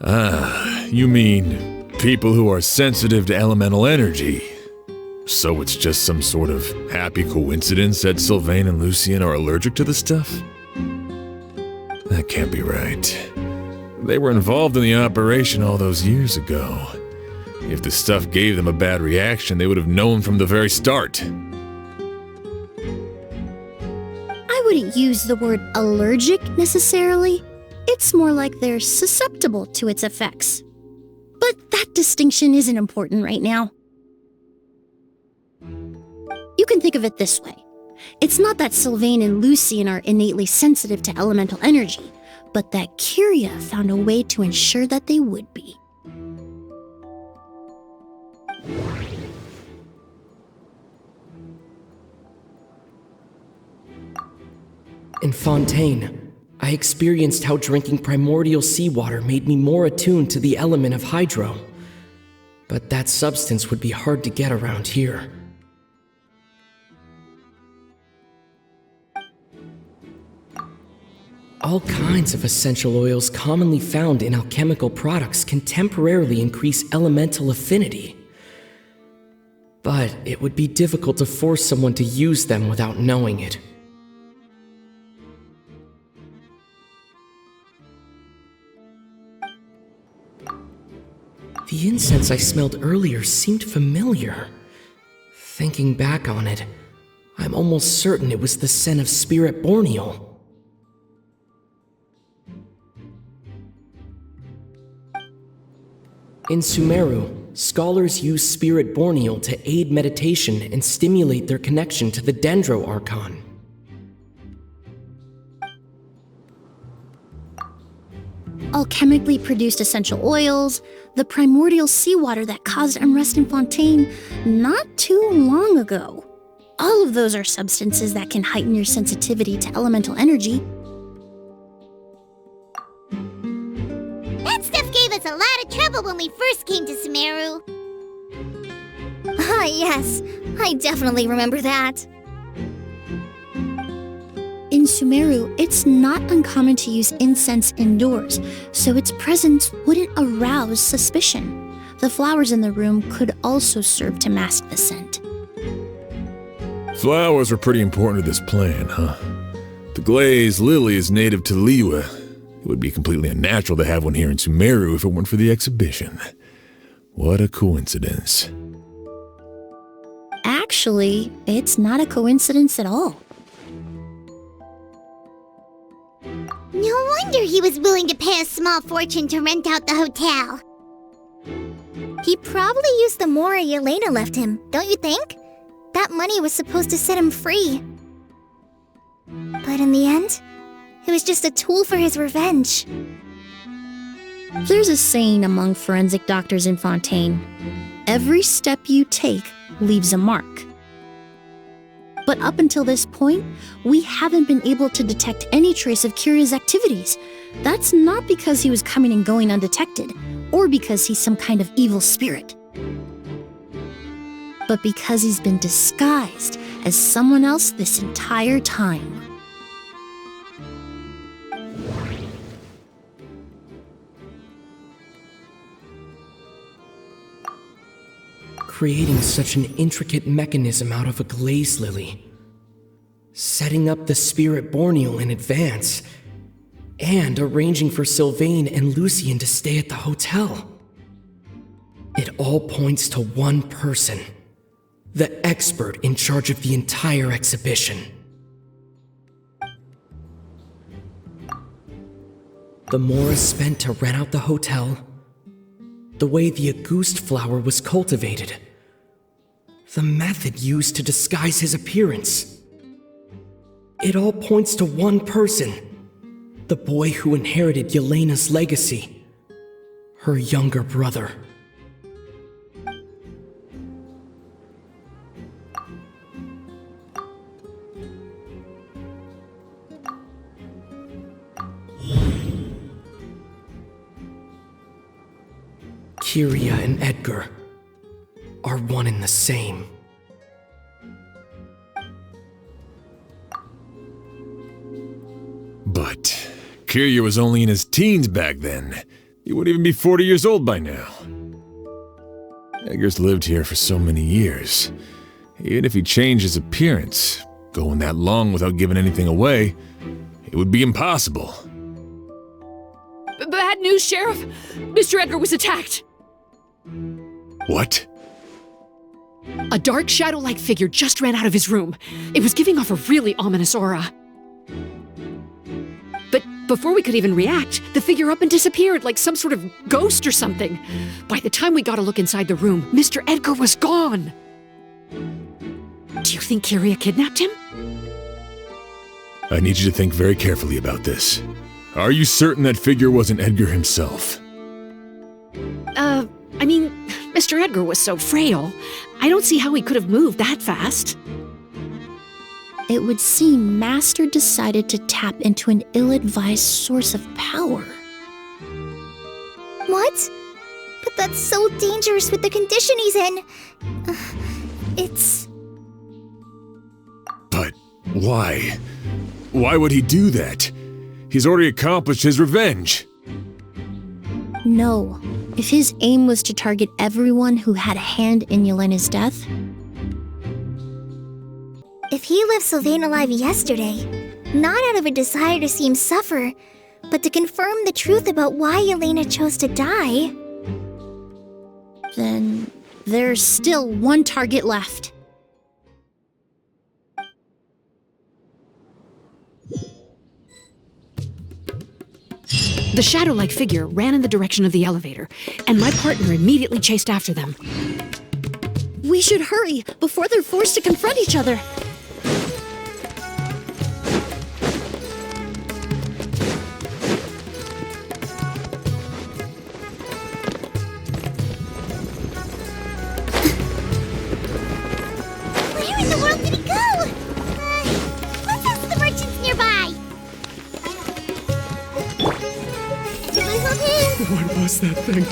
Ah, you mean people who are sensitive to elemental energy. So it's just some sort of happy coincidence that Sylvain and Lucien are allergic to the stuff? That can't be right. They were involved in the operation all those years ago. If the stuff gave them a bad reaction, they would have known from the very start. I wouldn't use the word allergic necessarily. It's more like they're susceptible to its effects. But that distinction isn't important right now. You can think of it this way. It's not that Sylvain and Lucien are innately sensitive to elemental energy, but that Kyria found a way to ensure that they would be. In Fontaine, I experienced how drinking primordial seawater made me more attuned to the element of hydro. But that substance would be hard to get around here. All kinds of essential oils commonly found in alchemical products can temporarily increase elemental affinity. But it would be difficult to force someone to use them without knowing it. The incense I smelled earlier seemed familiar. Thinking back on it, I'm almost certain it was the scent of spirit borneal. In Sumeru, scholars use spirit borneal to aid meditation and stimulate their connection to the dendro Archon. Alchemically produced essential oils, the primordial seawater that caused unrest in Fontaine not too long ago. All of those are substances that can heighten your sensitivity to elemental energy. That stuff gave us a lot of trouble when we first came to Sumeru. Ah, yes. I definitely remember that. In Sumeru, it's not uncommon to use incense indoors, so its presence wouldn't arouse suspicion. The flowers in the room could also serve to mask the scent. Flowers were pretty important to this plan, huh? The glaze lily is native to Liyue. It would be completely unnatural to have one here in Sumeru if it weren't for the exhibition. What a coincidence. Actually, it's not a coincidence at all. No wonder he was willing to pay a small fortune to rent out the hotel. He probably used the mora Yelena left him, don't you think? That money was supposed to set him free. But in the end, it was just a tool for his revenge. There's a saying among forensic doctors in Fontaine: every step you take leaves a mark. But up until this point, we haven't been able to detect any trace of Kiria's activities. That's not because he was coming and going undetected, or because he's some kind of evil spirit, but because he's been disguised as someone else this entire time. Creating such an intricate mechanism out of a glaze lily, setting up the spirit borneal in advance, and arranging for Sylvain and Lucien to stay at the hotel. It all points to one person, the expert in charge of the entire exhibition. The mora spent to rent out the hotel, the way the Auguste flower was cultivated, the method used to disguise his appearance. It all points to one person, the boy who inherited Yelena's legacy, her younger brother. Kiria and Edgar are one and the same. But Kiria was only in his teens back then. He wouldn't even be 40 years old by now. Edgar's lived here for so many years. Even if he changed his appearance, going that long without giving anything away, it would be impossible. Bad news, Sheriff! Mr. Edgar was attacked! What? A dark shadow-like figure just ran out of his room. It was giving off a really ominous aura. But before we could even react, the figure up and disappeared like some sort of ghost or something. By the time we got a look inside the room, Mr. Edgar was gone. Do you think Kiria kidnapped him? I need you to think very carefully about this. Are you certain that figure wasn't Edgar himself? I mean, Mr. Edgar was so frail. I don't see how he could have moved that fast. It would seem Master decided to tap into an ill-advised source of power. What? But that's so dangerous with the condition he's in. It's... But why? Why would he do that? He's already accomplished his revenge. No. If his aim was to target everyone who had a hand in Yelena's death... If he left Sylvain alive yesterday, not out of a desire to see him suffer, but to confirm the truth about why Yelena chose to die... Then there's still one target left. The shadow-like figure ran in the direction of the elevator, and my partner immediately chased after them. We should hurry before they're forced to confront each other. Where in the world did he go? What was that thing?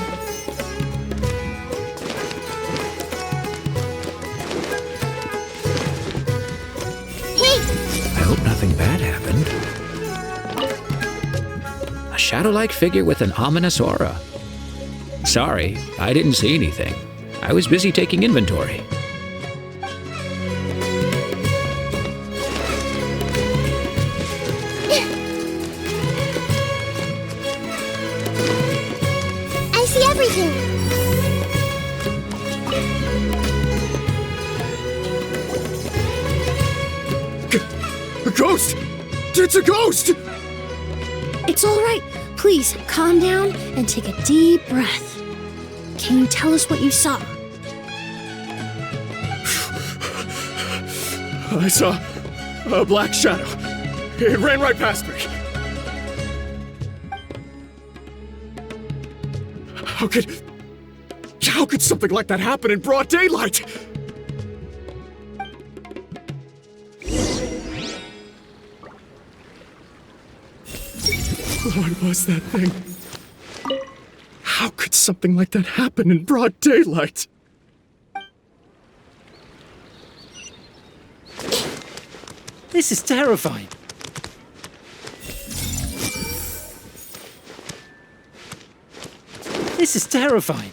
I hope nothing bad happened. A shadow-like figure with an ominous aura. Sorry, I didn't see anything. I was busy taking inventory. I see everything. A ghost! It's a ghost! It's all right. Please, calm down and take a deep breath. Can you tell us what you saw? I saw a black shadow. It ran right past me. How could something like that happen in broad daylight? What was that thing? How could something like that happen in broad daylight? This is terrifying. This is terrifying.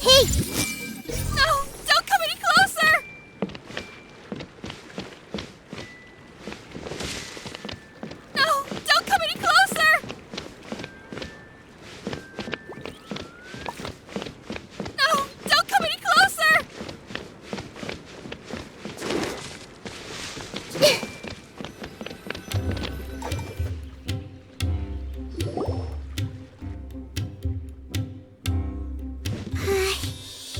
Hey! No! Don't come any closer! No! Don't come any closer! No! Don't come any closer!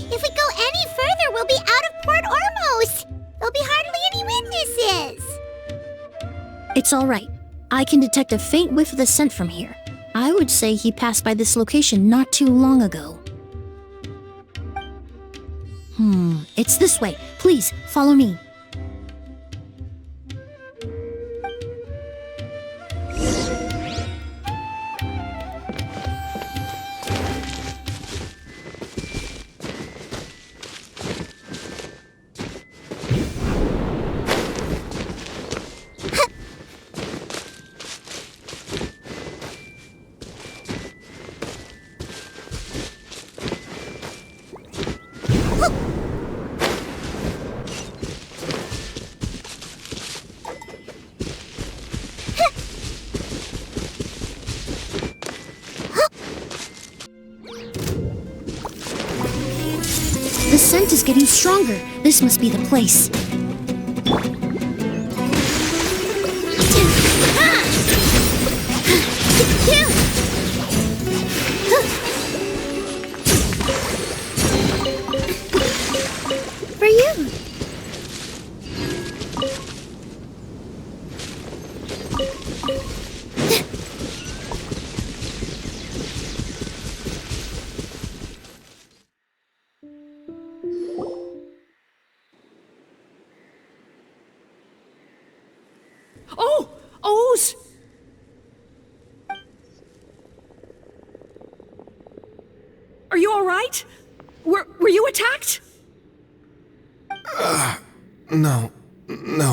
If we go any further, we'll be out of Port Ormos! There'll be hardly any witnesses! It's all right. I can detect a faint whiff of the scent from here. I would say he passed by this location not too long ago. It's this way. Please, follow me. The scent is getting stronger. This must be the place. For you! Oh! O's! Are you all right? Were you attacked? No,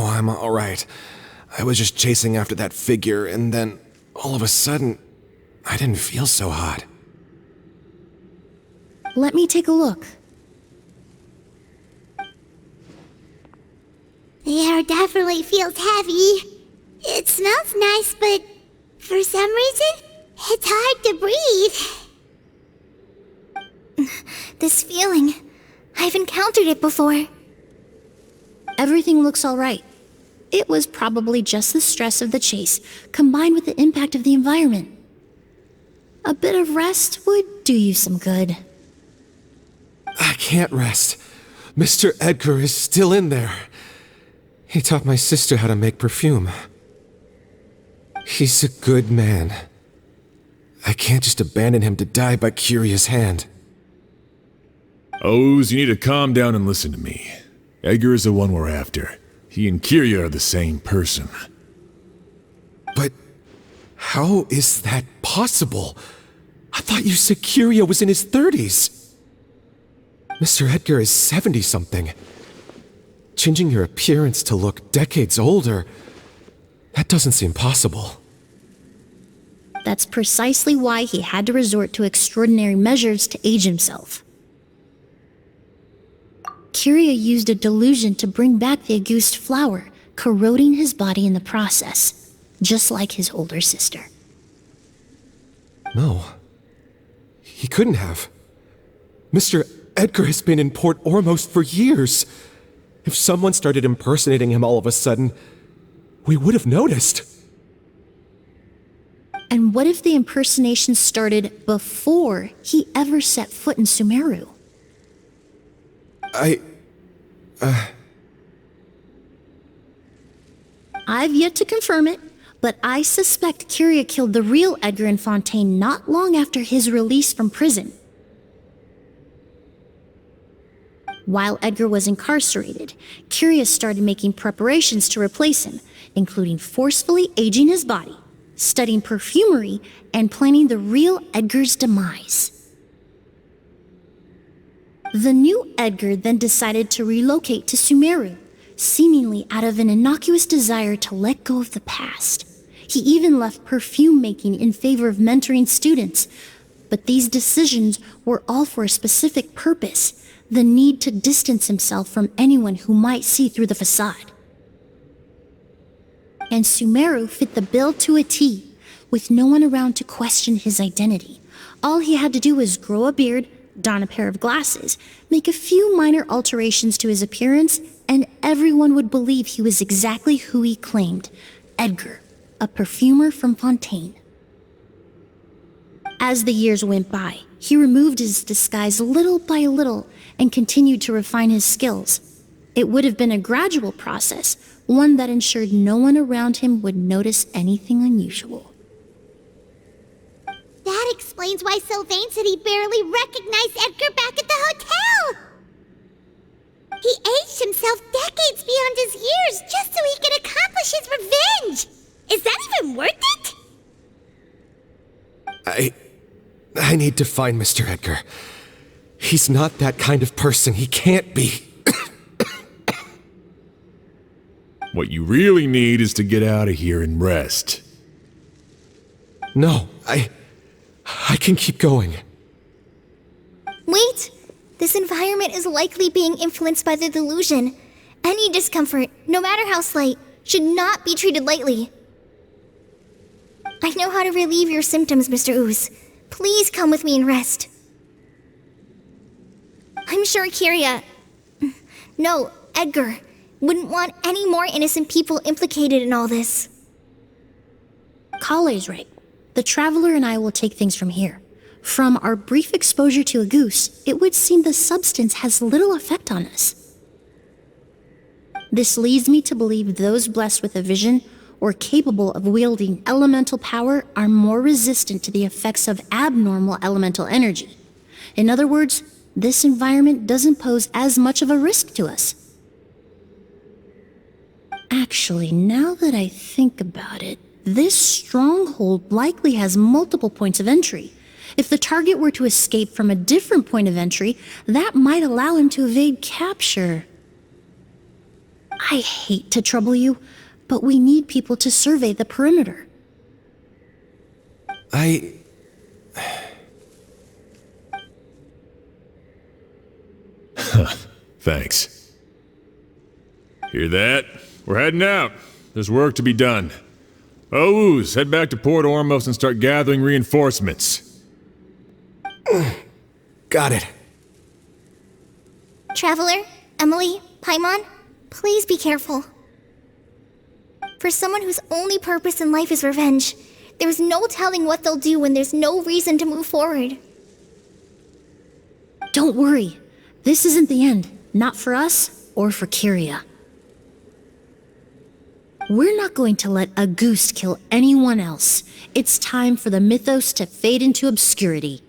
I'm all right. I was just chasing after that figure, and then all of a sudden, I didn't feel so hot. Let me take a look. The air definitely feels heavy. It smells nice, but for some reason, it's hard to breathe. This feeling, I've encountered it before. Everything looks all right. It was probably just the stress of the chase, combined with the impact of the environment. A bit of rest would do you some good. I can't rest. Mr. Edgar is still in there. He taught my sister how to make perfume. He's a good man. I can't just abandon him to die by Curia's hand. O's, you need to calm down and listen to me. Edgar is the one we're after. He and Kyria are the same person. But how is that possible? I thought you said Kyria was in his 30s. Mr. Edgar is 70-something. Changing your appearance to look decades older, that doesn't seem possible. That's precisely why he had to resort to extraordinary measures to age himself. Kyria used a delusion to bring back the Auguste flower, corroding his body in the process, just like his older sister. No. He couldn't have. Mr. Edgar has been in Port Ormos for years. If someone started impersonating him all of a sudden, we would have noticed. And what if the impersonation started before he ever set foot in Sumeru? I've yet to confirm it, but I suspect Kyria killed the real Edgar in Fontaine not long after his release from prison. While Edgar was incarcerated, Kyria started making preparations to replace him, including forcefully aging his body, studying perfumery, and planning the real Edgar's demise. The new Edgar then decided to relocate to Sumeru, seemingly out of an innocuous desire to let go of the past. He even left perfume making in favor of mentoring students, but these decisions were all for a specific purpose: the need to distance himself from anyone who might see through the facade. And Sumeru fit the bill to a T, with no one around to question his identity. All he had to do was grow a beard, don a pair of glasses, make a few minor alterations to his appearance, and everyone would believe he was exactly who he claimed: Edgar, a perfumer from Fontaine. As the years went by, he removed his disguise little by little and continued to refine his skills. It would have been a gradual process, one that ensured no one around him would notice anything unusual. That explains why Sylvain said he barely recognized Edgar back at the hotel! He aged himself decades beyond his years just so he could accomplish his revenge! Is that even worth it? I need to find Mr. Edgar. He's not that kind of person. He can't be. What you really need is to get out of here and rest. No, I can keep going. Wait! This environment is likely being influenced by the delusion. Any discomfort, no matter how slight, should not be treated lightly. I know how to relieve your symptoms, Mr. Ooze. Please come with me and rest. I'm sure Kyria... No, Edgar wouldn't want any more innocent people implicated in all this. Collei's right. The Traveler and I will take things from here. From our brief exposure to a goose, it would seem the substance has little effect on us. This leads me to believe those blessed with a vision or capable of wielding elemental power are more resistant to the effects of abnormal elemental energy. In other words, this environment doesn't pose as much of a risk to us. Actually, now that I think about it, this stronghold likely has multiple points of entry. If the target were to escape from a different point of entry, that might allow him to evade capture. I hate to trouble you, but we need people to survey the perimeter. Thanks. Hear that? We're heading out. There's work to be done. Ooze, head back to Port Ormos and start gathering reinforcements. Got it. Traveler, Emilie, Paimon, please be careful. For someone whose only purpose in life is revenge, there's no telling what they'll do when there's no reason to move forward. Don't worry. This isn't the end. Not for us or for Kyria. We're not going to let a goose kill anyone else. It's time for the mythos to fade into obscurity.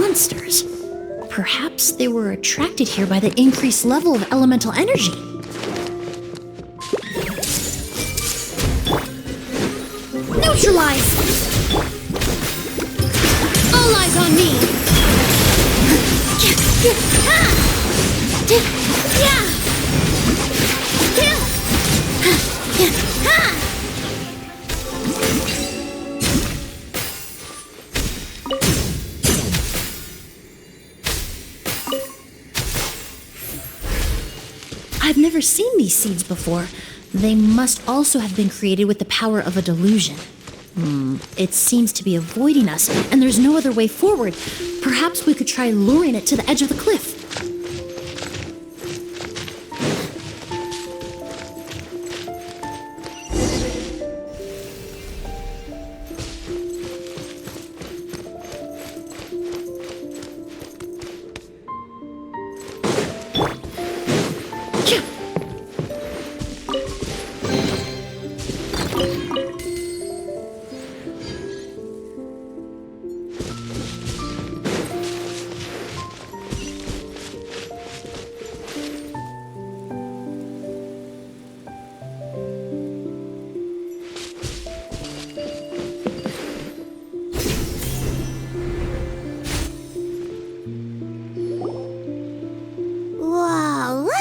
monsters. Perhaps they were attracted here by the increased level of elemental energy. Neutralize! All eyes on me! I've never seen these seeds before. They must also have been created with the power of a delusion. It seems to be avoiding us, and there's no other way forward. Perhaps we could try luring it to the edge of the cliff.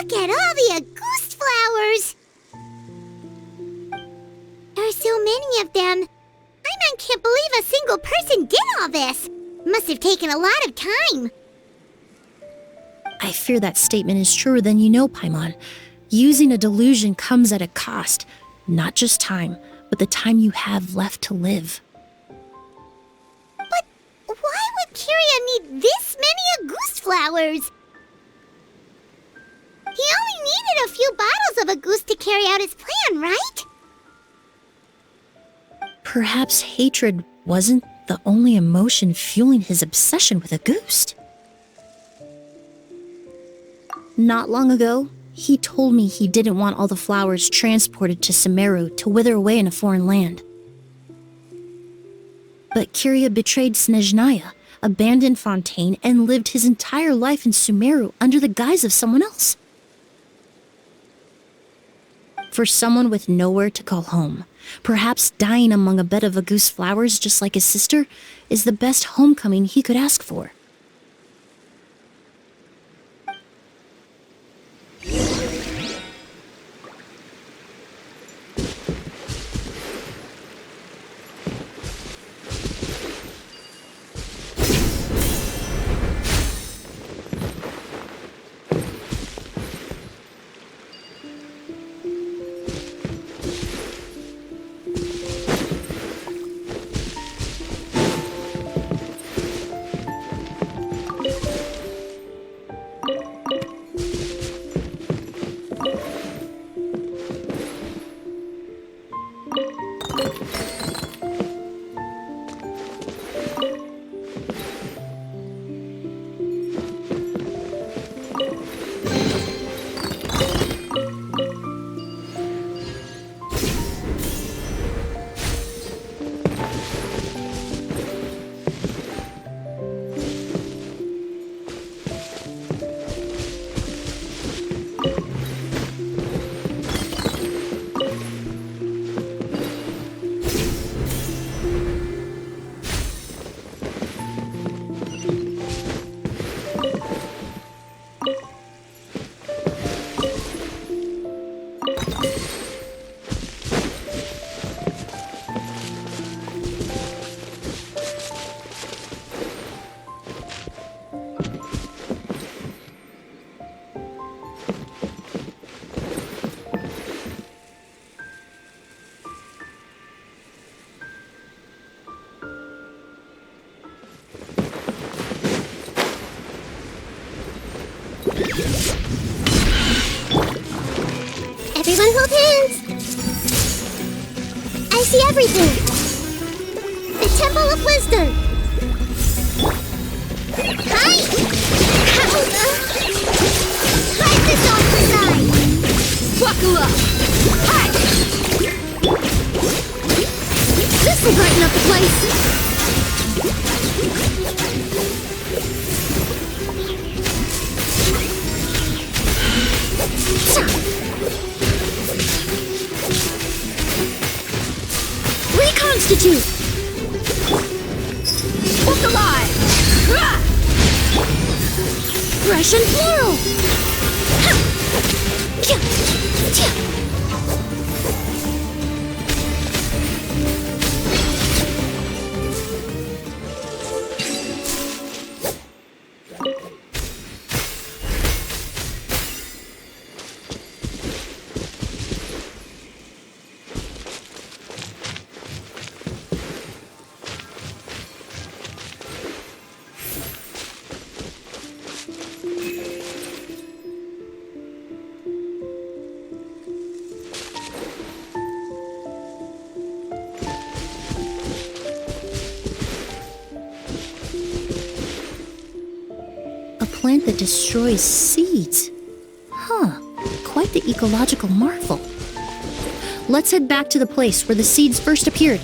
Look at all the Auguste flowers! There are so many of them. Paimon can't believe a single person did all this. Must have taken a lot of time. I fear that statement is truer than you know, Paimon. Using a delusion comes at a cost. Not just time, but the time you have left to live. But why would Kiria need this many Auguste flowers? He only needed a few bottles of Auguste to carry out his plan, right? Perhaps hatred wasn't the only emotion fueling his obsession with Auguste. Not long ago, he told me he didn't want all the flowers transported to Sumeru to wither away in a foreign land. But Kiria betrayed Snezhnaya, abandoned Fontaine, and lived his entire life in Sumeru under the guise of someone else. For someone with nowhere to call home, perhaps dying among a bed of Auguste flowers just like his sister is the best homecoming he could ask for. Everyone hold hands! I see everything! The Temple of Wisdom! Hi! Hide this off the side! Buckle up! Hi! This'll brighten up the place! Russian Floral! Plant that destroys seeds. Huh, quite the ecological marvel. Let's head back to the place where the seeds first appeared.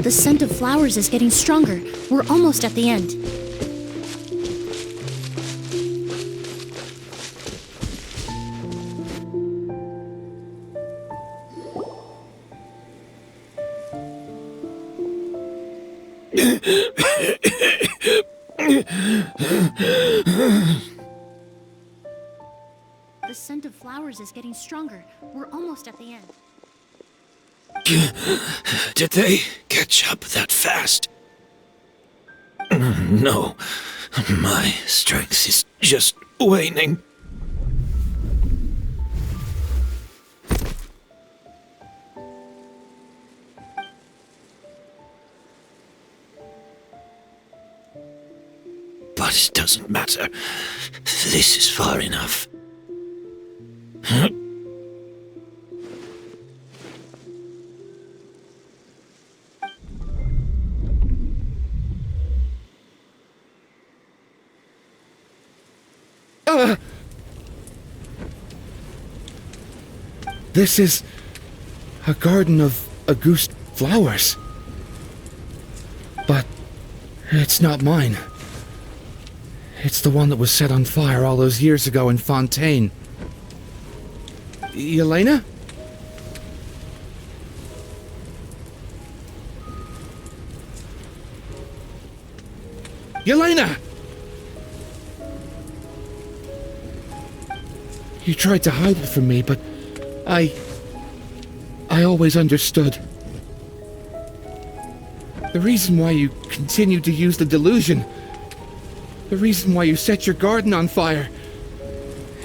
The scent of flowers is getting stronger. We're almost at the end. The scent of flowers is getting stronger. We're almost at the end. Did they catch up that fast? No, my strength is just waning. But it doesn't matter. This is far enough. This is a garden of August flowers. But it's not mine. It's the one that was set on fire all those years ago in Fontaine. Yelena? Yelena! You tried to hide it from me, but I always understood. The reason why you continued to use the delusion, the reason why you set your garden on fire,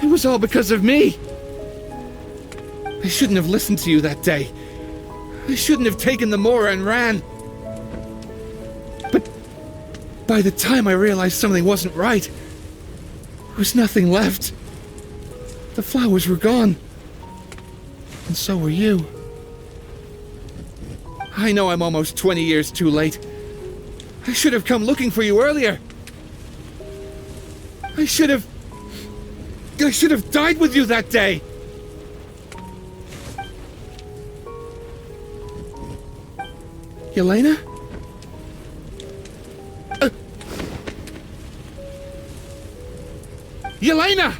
it was all because of me. I shouldn't have listened to you that day. I shouldn't have taken the Mora and ran. But by the time I realized something wasn't right, there was nothing left. The flowers were gone. And so were you. I know I'm almost 20 years too late. I should have come looking for you earlier. I should have died with you that day. Yelena? Yelena!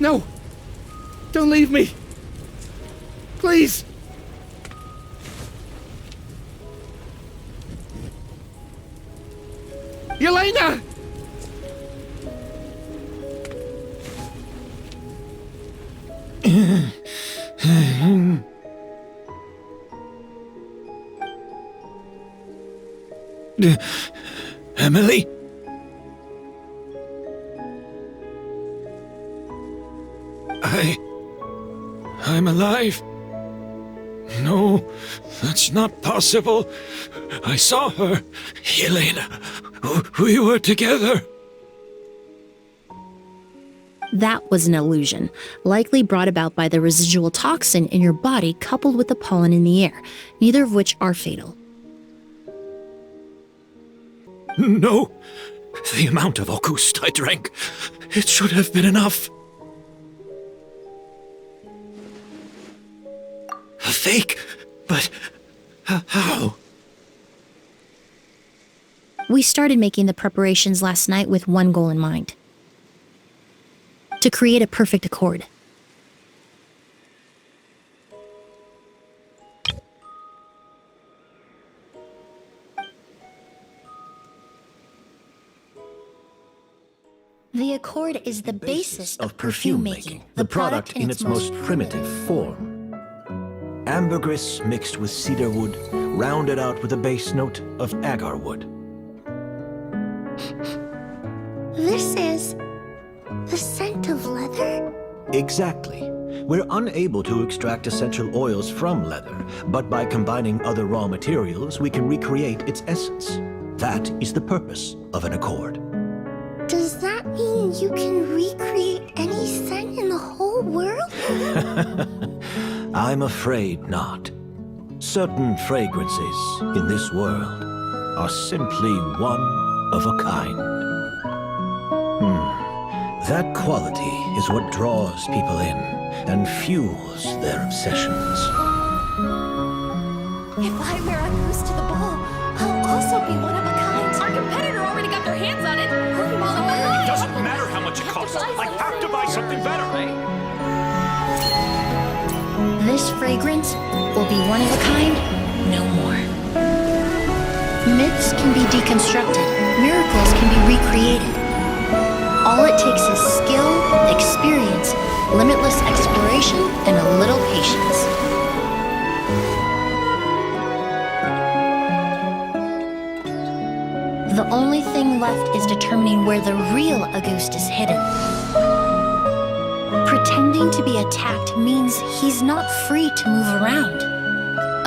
No! Don't leave me! Please! Yelena! Emilie? I'm alive. No, that's not possible. I saw her. Yelena. We were together. That was an illusion, likely brought about by the residual toxin in your body coupled with the pollen in the air, neither of which are fatal. No. The amount of August I drank, it should have been enough. A fake? But how? We started making the preparations last night with one goal in mind. To create a perfect accord. The accord is the basis of perfume making, the product in its most primitive form. Ambergris mixed with cedar wood, rounded out with a base note of agar wood. This is the scent of leather? Exactly. We're unable to extract essential oils from leather, but by combining other raw materials, we can recreate its essence. That is the purpose of an accord. Does that mean you can recreate any scent in the whole world? I'm afraid not. Certain fragrances in this world are simply one of a kind. That quality is what draws people in and fuels their obsessions. If I wear a goose to the ball, I'll also be one of a kind. Our competitor already got their hands on it. It doesn't matter how much it costs. I have to buy something better. This fragrance will be one of a kind, no more. Myths can be deconstructed, miracles can be recreated. All it takes is skill, experience, limitless exploration, and a little patience. The only thing left is determining where the real Auguste is hidden. Pretending to be attacked means he's not free to move around.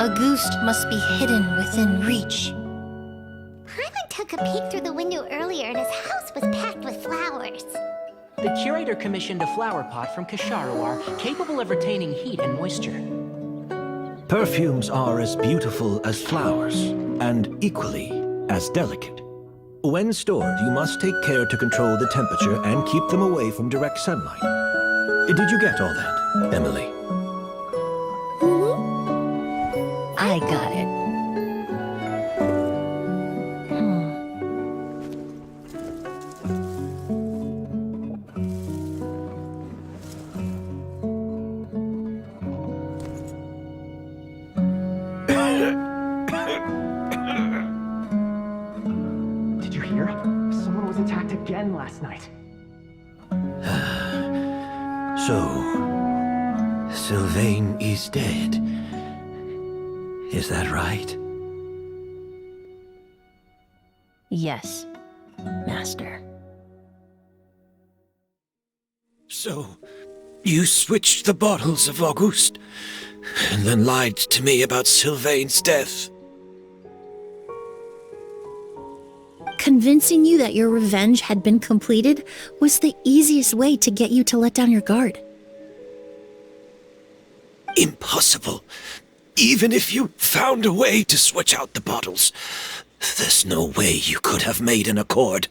Auguste must be hidden within reach. Paimon took a peek through the window earlier and his house was packed with flowers. The curator commissioned a flower pot from Kasharuar, capable of retaining heat and moisture. Perfumes are as beautiful as flowers, and equally as delicate. When stored, you must take care to control the temperature and keep them away from direct sunlight. Did you get all that, Emilie? I got it. Did you hear? Someone was attacked again last night. So, Sylvain is dead. Is that right? Yes, Master. So, you switched the bottles of Auguste, and then lied to me about Sylvain's death. convincing you that your revenge had been completed was the easiest way to get you to let down your guard. Impossible. Even if you found a way to switch out the bottles, there's no way you could have made an accord.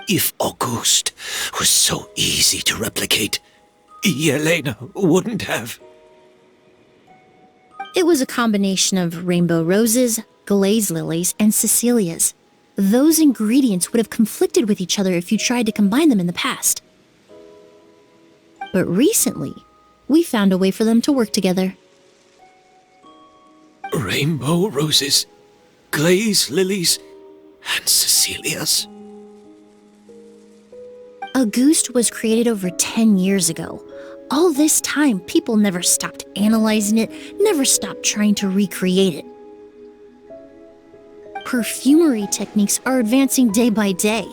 If Auguste was so easy to replicate, Yelena wouldn't have. It was a combination of rainbow roses, glaze lilies, and Cecilias. Those ingredients would have conflicted with each other if you tried to combine them in the past. But recently, we found a way for them to work together. Rainbow roses, glaze lilies, and Cecilias. Auguste was created over 10 years ago. All this time, people never stopped analyzing it, never stopped trying to recreate it. Perfumery techniques are advancing day by day.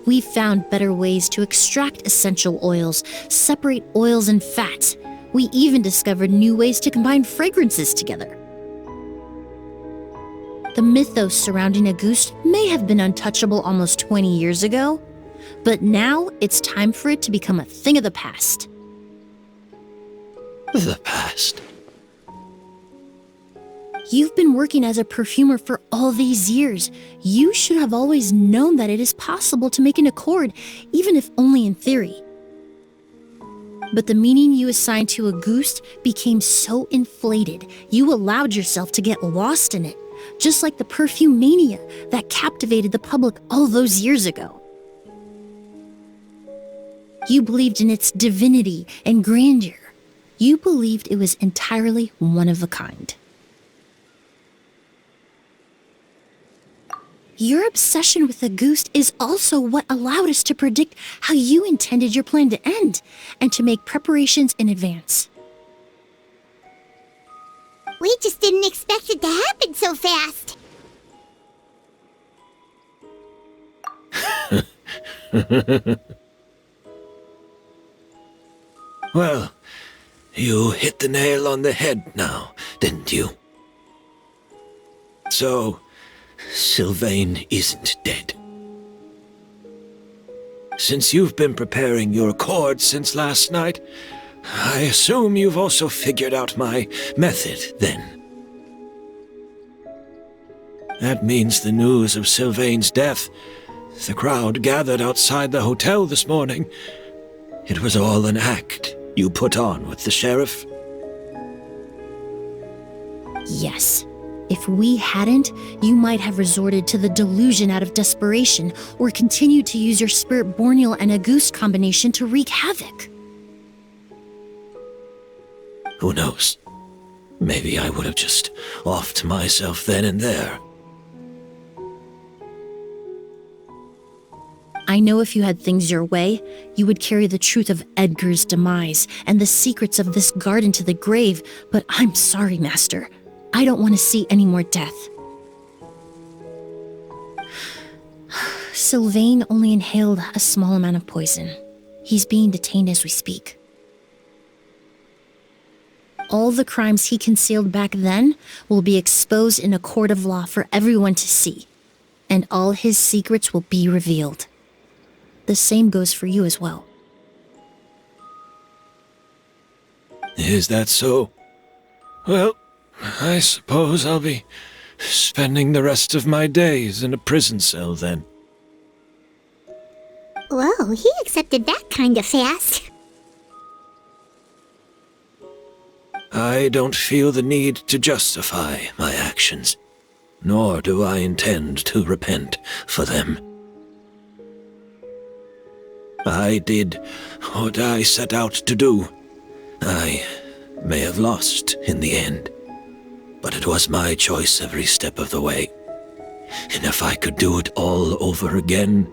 We've found better ways to extract essential oils, separate oils and fats. We even discovered new ways to combine fragrances together. The mythos surrounding Auguste may have been untouchable almost 20 years ago, but now it's time for it to become a thing of the past. The past? You've been working as a perfumer for all these years. You should have always known that it is possible to make an accord, even if only in theory. But the meaning you assigned to Auguste became so inflated, you allowed yourself to get lost in it, just like the perfume mania that captivated the public all those years ago. You believed in its divinity and grandeur. You believed it was entirely one of a kind. Your obsession with Auguste is also what allowed us to predict how you intended your plan to end, and to make preparations in advance. We just didn't expect it to happen so fast. Well, you hit the nail on the head now, didn't you? So, Sylvain isn't dead. Since you've been preparing your accord since last night, I assume you've also figured out my method, then. That means the news of Sylvain's death. The crowd gathered outside the hotel this morning. It was all an act you put on with the sheriff. Yes. If we hadn't, you might have resorted to the delusion out of desperation, or continued to use your Spirit Borneal and Auguste combination to wreak havoc. Who knows? Maybe I would have just offed myself then and there. I know if you had things your way, you would carry the truth of Edgar's demise and the secrets of this garden to the grave, but I'm sorry, Master. I don't want to see any more death. Sylvain only inhaled a small amount of poison. He's being detained as we speak. All the crimes he concealed back then will be exposed in a court of law for everyone to see, and all his secrets will be revealed. The same goes for you as well. Is that so? Well, I suppose I'll be spending the rest of my days in a prison cell then. Whoa, he accepted that kind of fast. I don't feel the need to justify my actions, nor do I intend to repent for them. I did what I set out to do. I may have lost in the end, but it was my choice every step of the way. And if I could do it all over again...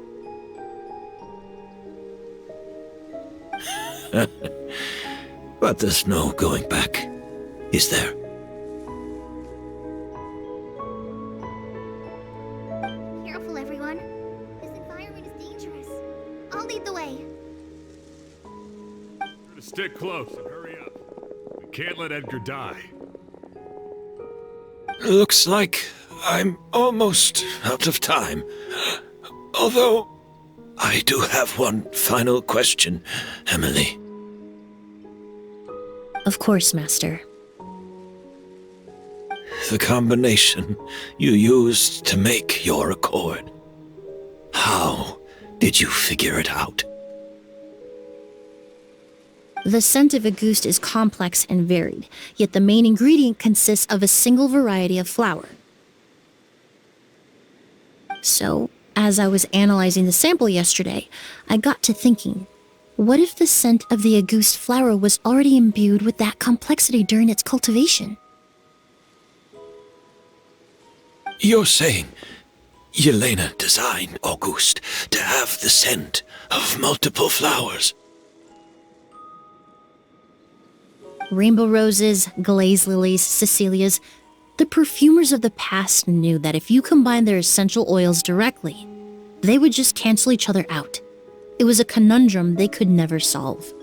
But there's no going back, is there? Careful, everyone. This environment is dangerous. I'll lead the way. Stick close and hurry up. We can't let Edgar die. Looks like I'm almost out of time. Although, I do have one final question, Emilie. Of course, Master. The combination you used to make your accord. How did you figure it out? The scent of Auguste is complex and varied, yet the main ingredient consists of a single variety of flower. So, as I was analyzing the sample yesterday, I got to thinking, what if the scent of the Auguste flower was already imbued with that complexity during its cultivation? You're saying Yelena designed Auguste to have the scent of multiple flowers? Rainbow roses, glaze lilies, Cecilias. The perfumers of the past knew that if you combined their essential oils directly, they would just cancel each other out. It was a conundrum they could never solve.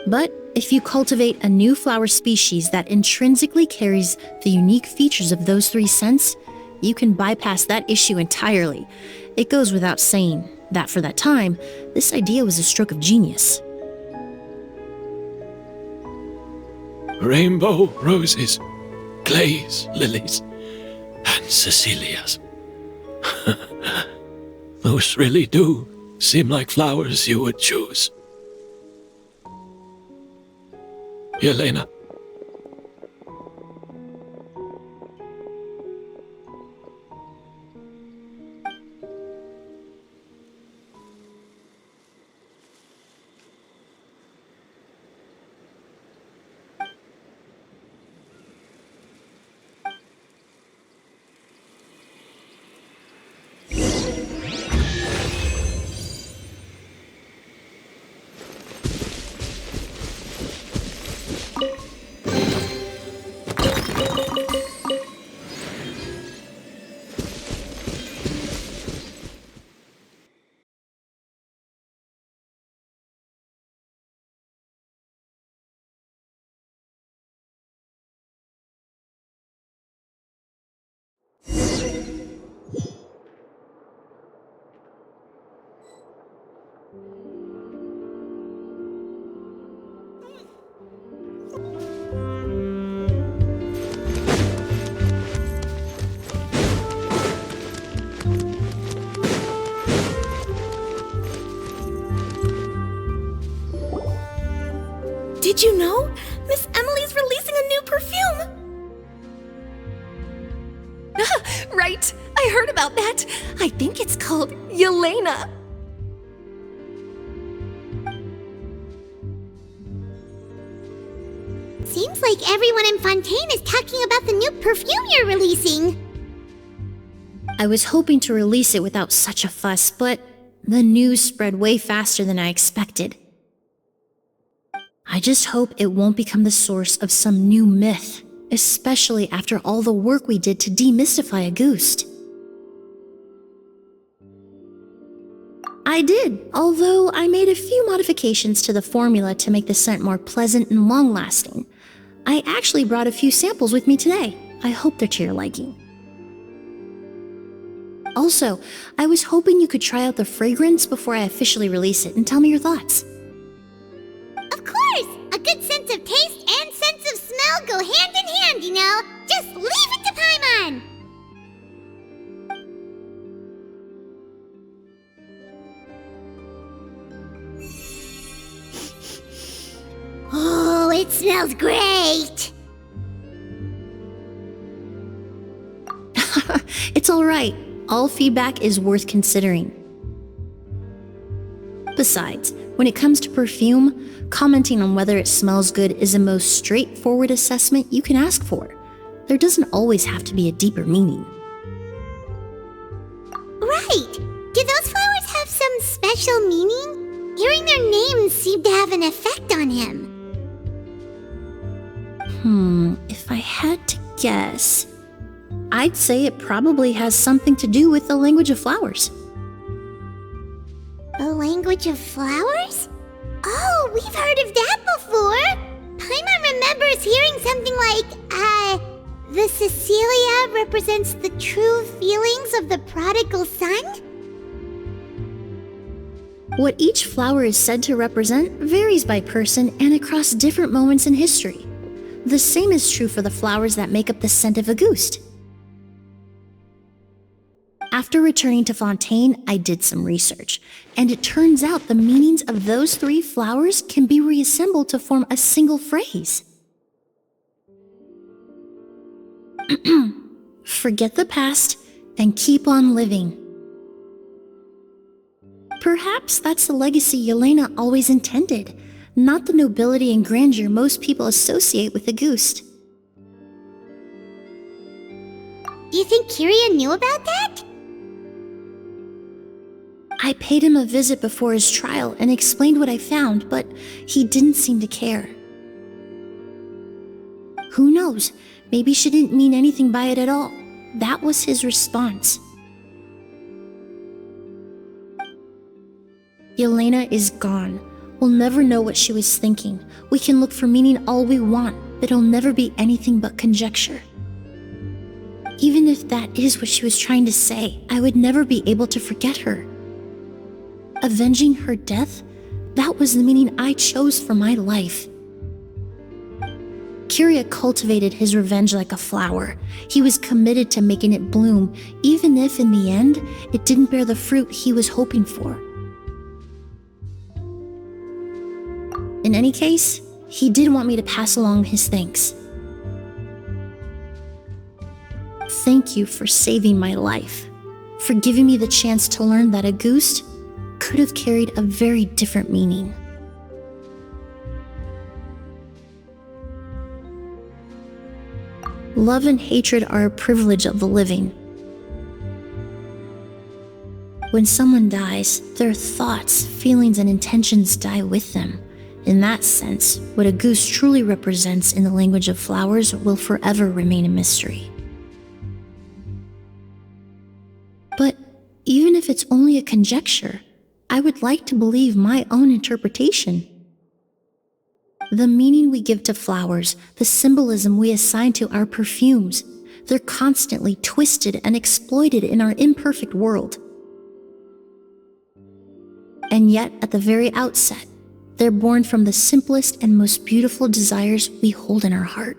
But if you cultivate a new flower species that intrinsically carries the unique features of those three scents, you can bypass that issue entirely. It goes without saying that for that time, this idea was a stroke of genius. Rainbow roses, glaze lilies, and Cecilias. Those really do seem like flowers you would choose. Yelena. Did you know? Miss Emilie's releasing a new perfume! Right, I heard about that. I think it's called Yelena. Seems like everyone in Fontaine is talking about the new perfume you're releasing. I was hoping to release it without such a fuss, but the news spread way faster than I expected. I just hope it won't become the source of some new myth, especially after all the work we did to demystify Auguste. I did, although I made a few modifications to the formula to make the scent more pleasant and long-lasting. I actually brought a few samples with me today. I hope they're to your liking. Also, I was hoping you could try out the fragrance before I officially release it and tell me your thoughts. Of course! A good sense of taste and sense of smell go hand in hand, you know? Just leave it to Paimon! Oh, it smells great! It's alright. All feedback is worth considering. Besides, when it comes to perfume, commenting on whether it smells good is the most straightforward assessment you can ask for. There doesn't always have to be a deeper meaning. Right! Do those flowers have some special meaning? Hearing their names seemed to have an effect on him. If I had to guess, I'd say it probably has something to do with the language of flowers. The language of flowers? Oh, we've heard of that before! Paimon remembers hearing something like, the Cecilia represents the true feelings of the prodigal son? What each flower is said to represent varies by person and across different moments in history. The same is true for the flowers that make up the scent of Auguste. After returning to Fontaine, I did some research, and it turns out the meanings of those 3 flowers can be reassembled to form a single phrase. Forget the past and keep on living. Perhaps that's the legacy Yelena always intended, not the nobility and grandeur most people associate with Auguste. Do you think Kiria knew about that? I paid him a visit before his trial and explained what I found, but he didn't seem to care. Who knows? Maybe she didn't mean anything by it at all. That was his response. Yelena is gone. We'll never know what she was thinking. We can look for meaning all we want, but it'll never be anything but conjecture. Even if that is what she was trying to say, I would never be able to forget her. Avenging her death? That was the meaning I chose for my life. Kiria cultivated his revenge like a flower. He was committed to making it bloom, even if in the end, it didn't bear the fruit he was hoping for. In any case, he did want me to pass along his thanks. Thank you for saving my life, for giving me the chance to learn that Auguste could have carried a very different meaning. Love and hatred are a privilege of the living. When someone dies, their thoughts, feelings, and intentions die with them. In that sense, what Auguste truly represents in the language of flowers will forever remain a mystery. But even if it's only a conjecture, I would like to believe my own interpretation. The meaning we give to flowers, the symbolism we assign to our perfumes, they're constantly twisted and exploited in our imperfect world. And yet, at the very outset, they're born from the simplest and most beautiful desires we hold in our heart.